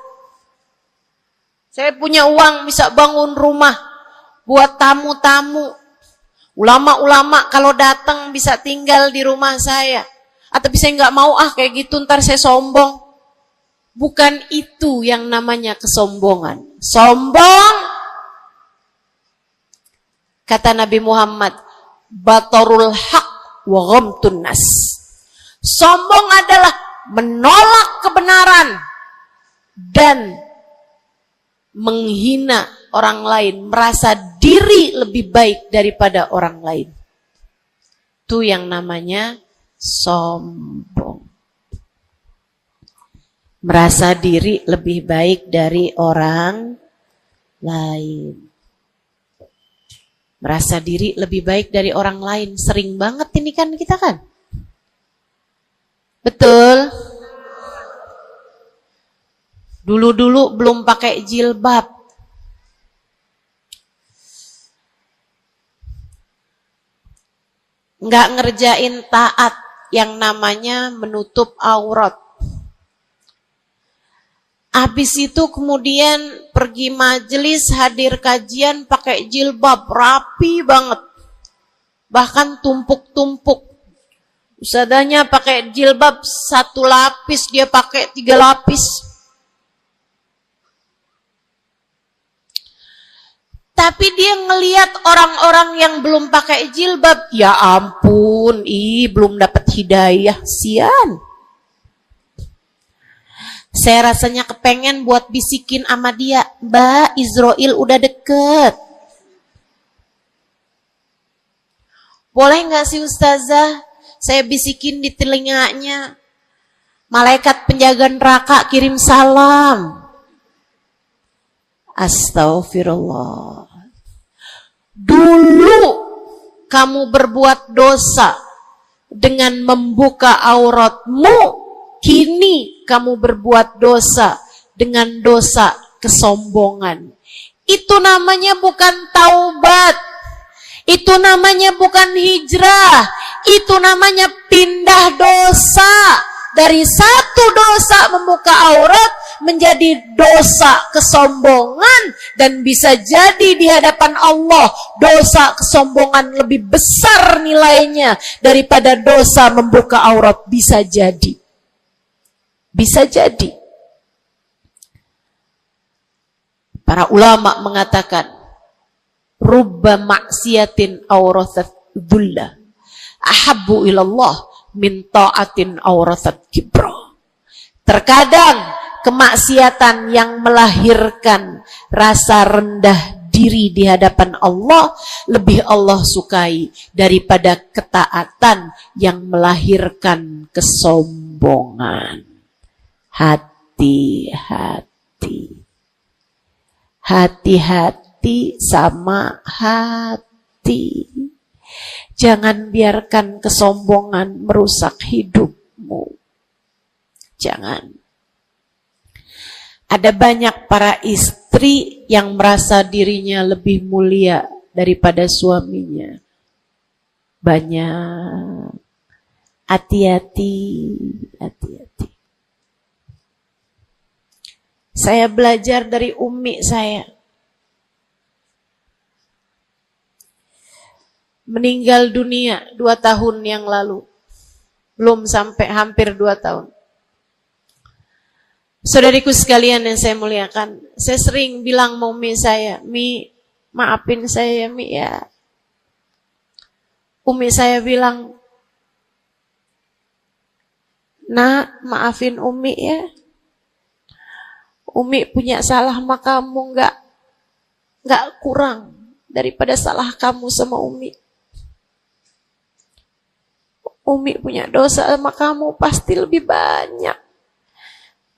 Saya punya uang, bisa bangun rumah buat tamu-tamu. Ulama-ulama kalau datang bisa tinggal di rumah saya. Tapi saya nggak mau, kayak gitu ntar saya sombong. Bukan itu yang namanya kesombongan. Sombong, kata Nabi Muhammad, batarul haq wa ghamtun nas. Sombong adalah menolak kebenaran dan menghina orang lain, merasa diri lebih baik daripada orang lain. Itu yang namanya sombong. Merasa diri lebih baik dari orang lain. Merasa diri lebih baik dari orang lain. Sering banget ini kan kita kan. Betul? Dulu-dulu belum pakai jilbab. Nggak ngerjain taat yang namanya menutup aurat. Habis itu kemudian pergi majelis, hadir kajian pakai jilbab, rapi banget. Bahkan tumpuk-tumpuk. Ustadzanya pakai jilbab 1 lapis, dia pakai 3 lapis. Tapi dia ngelihat orang-orang yang belum pakai jilbab, ya ampun, belum dapat hidayah, sian. Saya rasanya kepengen buat bisikin sama dia, Mbak, Israel udah deket. Boleh gak sih Ustazah, saya bisikin di telinganya, malaikat penjaga neraka kirim salam. Astaghfirullah. Dulu kamu berbuat dosa dengan membuka auratmu, kini kamu berbuat dosa dengan dosa kesombongan. Itu namanya bukan taubat. Itu namanya bukan hijrah. Itu namanya pindah dosa. Dari satu dosa membuka aurat menjadi dosa kesombongan. Dan bisa jadi di hadapan Allah dosa kesombongan lebih besar nilainya daripada dosa membuka aurat. Bisa jadi. Bisa jadi. Para ulama mengatakan, rubba maksiatin awrathat dhulla ahabbu ilallah min ta'atin awrathat kibra. Terkadang kemaksiatan yang melahirkan rasa rendah diri di hadapan Allah lebih Allah sukai daripada ketaatan yang melahirkan kesombongan. Hati-hati. Hati-hati sama hati. Jangan biarkan kesombongan merusak hidupmu. Jangan. Ada banyak para istri yang merasa dirinya lebih mulia daripada suaminya. Banyak. Hati-hati. Hati-hati. Saya belajar dari umi saya. Meninggal dunia 2 tahun yang lalu. Belum sampai hampir 2 tahun. Saudariku sekalian yang saya muliakan, saya sering bilang sama umi saya, Mi, maafin saya ya Mi ya. Umi saya bilang, Nak, maafin Umi ya. Umi punya salah sama kamu nggak kurang daripada salah kamu sama Umi. Umi punya dosa sama kamu pasti lebih banyak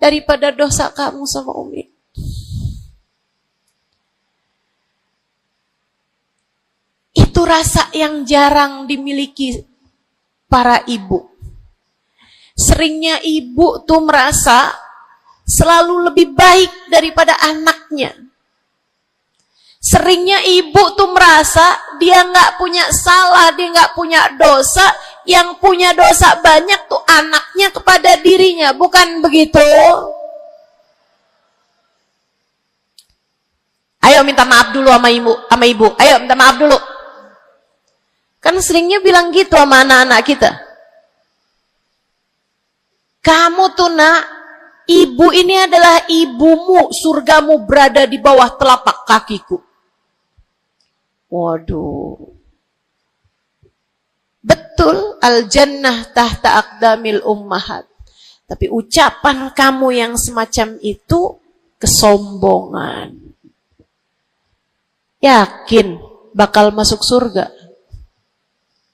daripada dosa kamu sama Umi. Itu rasa yang jarang dimiliki para ibu. Seringnya ibu tuh merasa selalu lebih baik daripada anaknya. Seringnya ibu tuh merasa dia nggak punya salah, dia nggak punya dosa. Yang punya dosa banyak tuh anaknya kepada dirinya, bukan begitu? Ayo minta maaf dulu sama ibu. Ayo minta maaf dulu. Kan seringnya bilang gitu sama anak-anak kita. Kamu tuh nak, ibu ini adalah ibumu, surgamu berada di bawah telapak kakiku. Waduh. Betul, al-jannah tahta aqdamil ummahat. Tapi ucapan kamu yang semacam itu kesombongan. Yakin bakal masuk surga?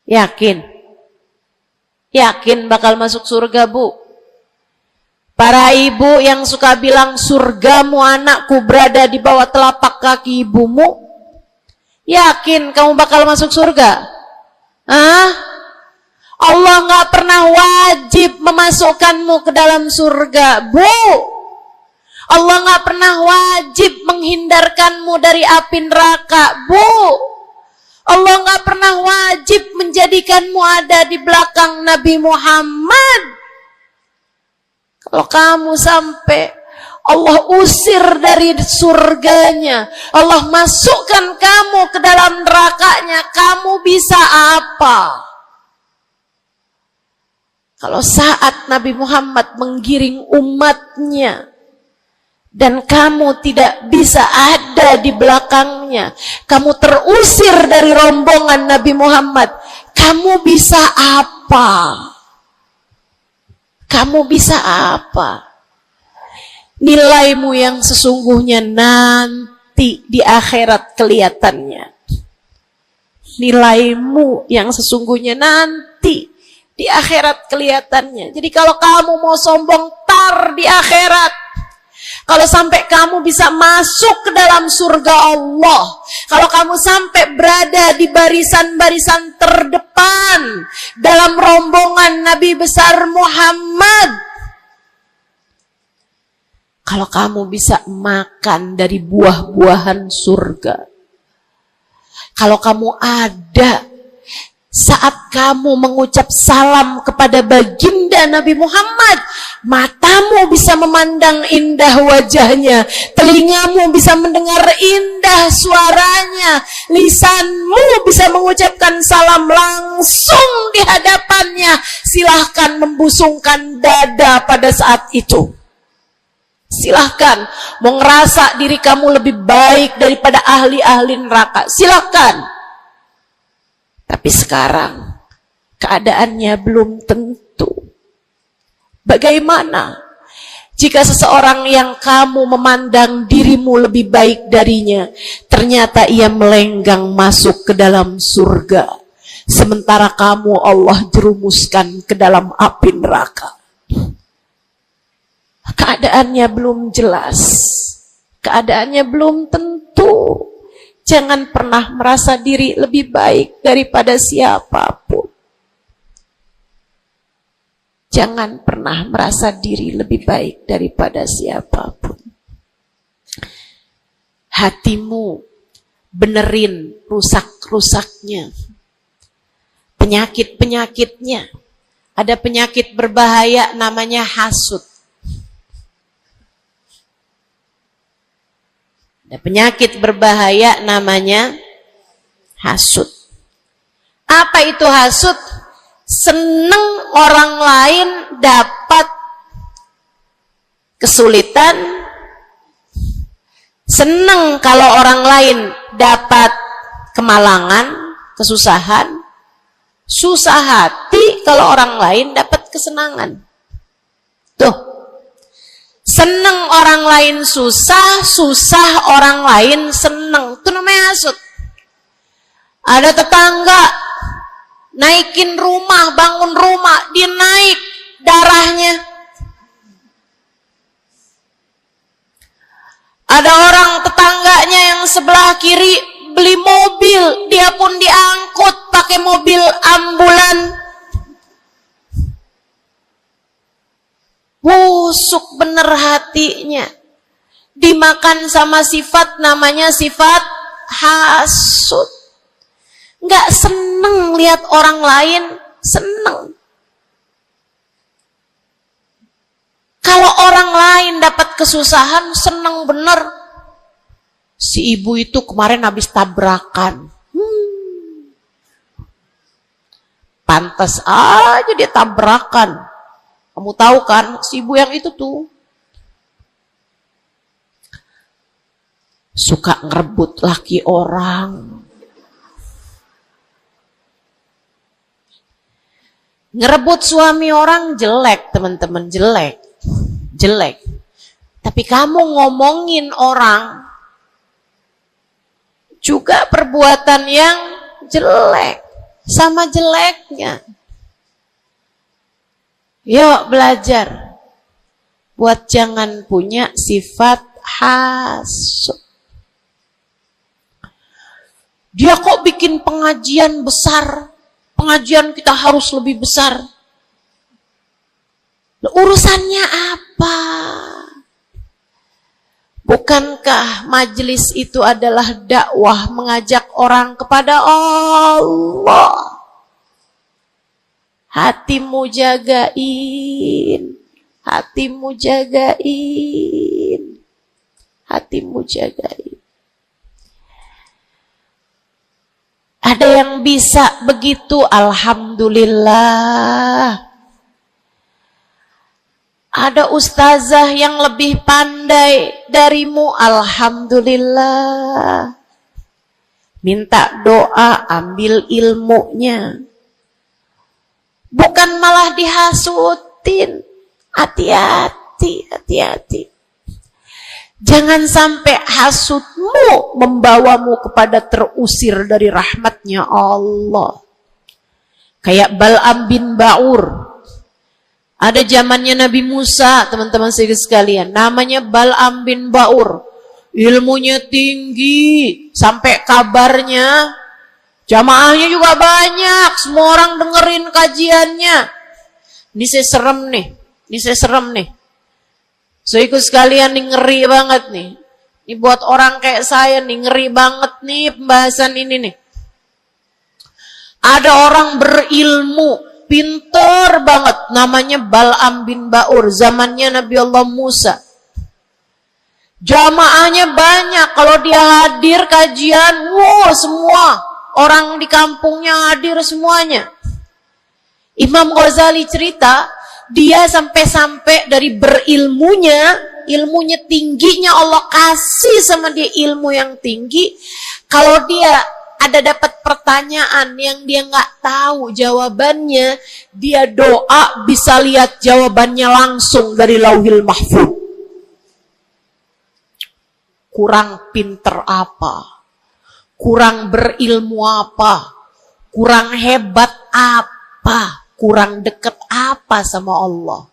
Yakin? Yakin bakal masuk surga, Bu? Para ibu yang suka bilang surgamu anakku berada di bawah telapak kaki ibumu, yakin kamu bakal masuk surga? Hah? Allah nggak pernah wajib memasukkanmu ke dalam surga, Bu. Allah nggak pernah wajib menghindarkanmu dari api neraka, Bu. Allah nggak pernah wajib menjadikanmu ada di belakang Nabi Muhammad. Kalau kamu sampai Allah usir dari surganya, Allah masukkan kamu ke dalam nerakanya, kamu bisa apa? Kalau saat Nabi Muhammad menggiring umatnya, dan kamu tidak bisa ada di belakangnya, kamu terusir dari rombongan Nabi Muhammad, kamu bisa apa? Kamu bisa apa? Nilaimu yang sesungguhnya nanti di akhirat kelihatannya. Nilaimu yang sesungguhnya nanti di akhirat kelihatannya. Jadi kalau kamu mau sombong tar di akhirat, kalau sampai kamu bisa masuk ke dalam surga Allah, kalau kamu sampai berada di barisan-barisan terdepan dalam rombongan Nabi besar Muhammad, kalau kamu bisa makan dari buah-buahan surga, kalau kamu ada saat kamu mengucap salam kepada baginda Nabi Muhammad, matamu bisa memandang indah wajahnya, telingamu bisa mendengar indah suaranya, lisanmu bisa mengucapkan salam langsung di hadapannya, silahkan membusungkan dada pada saat itu. Silahkan, mau ngerasa diri kamu lebih baik daripada ahli-ahli neraka, silahkan. Tapi sekarang keadaannya belum tentu. Bagaimana jika seseorang yang kamu memandang dirimu lebih baik darinya, ternyata ia melenggang masuk ke dalam surga, sementara kamu Allah jerumuskan ke dalam api neraka? Keadaannya belum jelas, keadaannya belum tentu. Jangan pernah merasa diri lebih baik daripada siapapun. Jangan pernah merasa diri lebih baik daripada siapapun. Hatimu benerin rusak-rusaknya, penyakit-penyakitnya. Ada penyakit berbahaya namanya hasud. Ada penyakit berbahaya namanya hasud. Apa itu hasud? Seneng orang lain dapat kesulitan, seneng kalau orang lain dapat kemalangan, kesusahan, susah hati kalau orang lain dapat kesenangan. Tuh. Seneng orang lain susah, susah orang lain seneng. Itu namanya hasud. Ada tetangga naikin rumah, bangun rumah, dia naik darahnya. Ada orang tetangganya yang sebelah kiri beli mobil, dia pun diangkut pakai mobil ambulan. Busuk bener hatinya. Dimakan sama sifat namanya sifat hasud. Nggak seneng lihat orang lain seneng. Kalau orang lain dapat kesusahan, seneng bener. Si ibu itu kemarin habis tabrakan. Pantas aja dia tabrakan. Kamu tahu kan, si ibu yang itu tuh suka ngerebut laki orang. Ngerebut suami orang jelek, teman-teman, jelek. Tapi kamu ngomongin orang juga perbuatan yang jelek, sama jeleknya. Yuk belajar buat jangan punya sifat hasud. Dia kok bikin pengajian besar, pengajian kita harus lebih besar. Urusannya apa? Bukankah majelis itu adalah dakwah mengajak orang kepada Allah? Hatimu jagain, hatimu jagain, hatimu jagain. Ada yang bisa begitu, alhamdulillah. Ada ustazah yang lebih pandai darimu, alhamdulillah. Minta doa, ambil ilmunya. Bukan malah dihasutin. Hati-hati, hati-hati. Jangan sampai hasutmu membawamu kepada terusir dari rahmatnya Allah. Kayak Bal'am bin Ba'ur. Ada zamannya Nabi Musa, teman-teman sekalian. Namanya Bal'am bin Ba'ur. Ilmunya tinggi. Sampai kabarnya, jamaahnya juga banyak. Semua orang dengerin kajiannya. Ini saya serem nih. Ini saya serem nih. So ikut sekalian nih, ngeri banget nih. Ini buat orang kayak saya nih, ngeri banget nih pembahasan ini nih. Ada orang berilmu, pinter banget, namanya Bal'am bin Ba'ur, zamannya Nabi Allah Musa. Jamaahnya banyak, kalau dia hadir kajian, semua orang di kampungnya hadir semuanya. Imam Ghazali cerita, dia sampai-sampai dari ilmunya tingginya, Allah kasih sama dia ilmu yang tinggi. Kalau dia ada dapat pertanyaan yang dia nggak tahu jawabannya, dia doa bisa lihat jawabannya langsung dari Lauhil Mahfuz. Kurang pinter apa? Kurang berilmu apa? Kurang hebat apa? Kurang dekat apa sama Allah?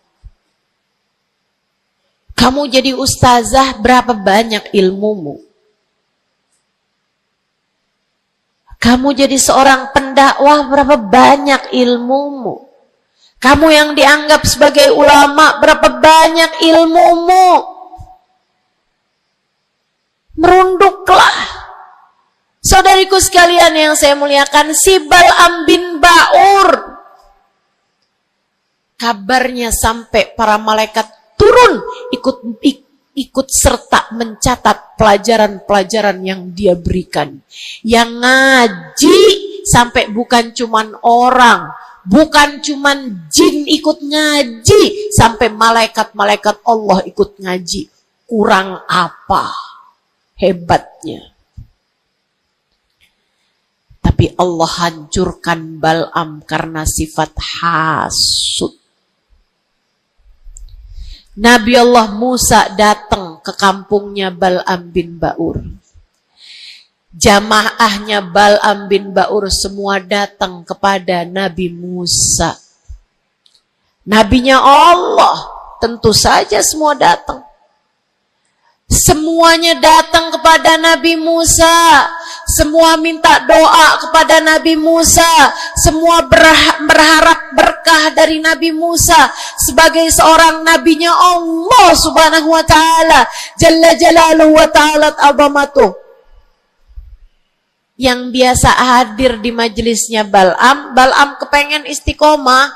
Kamu jadi ustazah, berapa banyak ilmumu? Kamu jadi seorang pendakwah, berapa banyak ilmumu? Kamu yang dianggap sebagai ulama, berapa banyak ilmumu? Merunduklah. Saudariku sekalian yang saya muliakan, si Bal'am bin Ba'ur, kabarnya sampai para malaikat turun ikut serta mencatat pelajaran-pelajaran yang dia berikan. Yang ngaji sampai bukan cuman orang, bukan cuman jin ikut ngaji, sampai malaikat-malaikat Allah ikut ngaji. Kurang apa hebatnya? Tapi Allah hancurkan Bal'am karena sifat hasud. Nabi Allah Musa datang ke kampungnya Bal'am bin Ba'ur. Jamaahnya Bal'am bin Ba'ur semua datang kepada Nabi Musa. Nabinya Allah, tentu saja semua datang. Semuanya datang kepada Nabi Musa. Semua minta doa kepada Nabi Musa. Semua berharap berkah dari Nabi Musa sebagai seorang nabinya Allah Subhanahu wa ta'ala. Jalla jalaluhu wa ta'alat azamatuh. yang biasa hadir di majelisnya Bal'am kepengen istiqomah,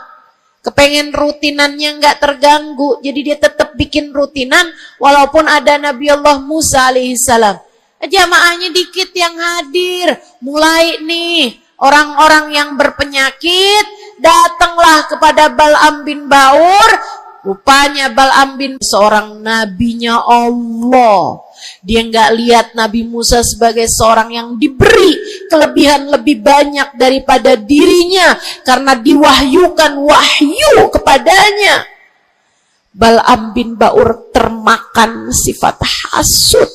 kepengen rutinannya nggak terganggu, jadi dia tetap bikin rutinan walaupun ada Nabi Allah Musa alaihissalam. Jamaahnya dikit yang hadir, mulai nih orang-orang yang berpenyakit datanglah kepada Bal'am bin Baur. Rupanya Bal'am bin seorang nabinya Allah. Dia nggak lihat Nabi Musa sebagai seorang yang diberi kelebihan lebih banyak daripada dirinya karena diwahyukan wahyu kepadanya. Bal'am bin Baur termakan sifat hasud.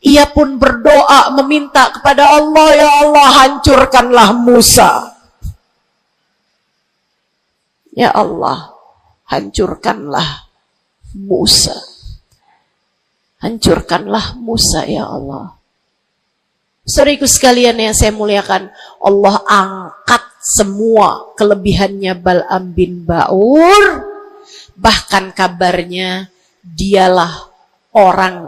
Ia pun berdoa meminta kepada Allah, ya Allah hancurkanlah Musa. Ya Allah, hancurkanlah Musa. Hancurkanlah Musa ya Allah. Saudaraku sekalian yang saya muliakan, Allah angkat semua kelebihannya Bal'am bin Baur. Bahkan kabarnya dialah orang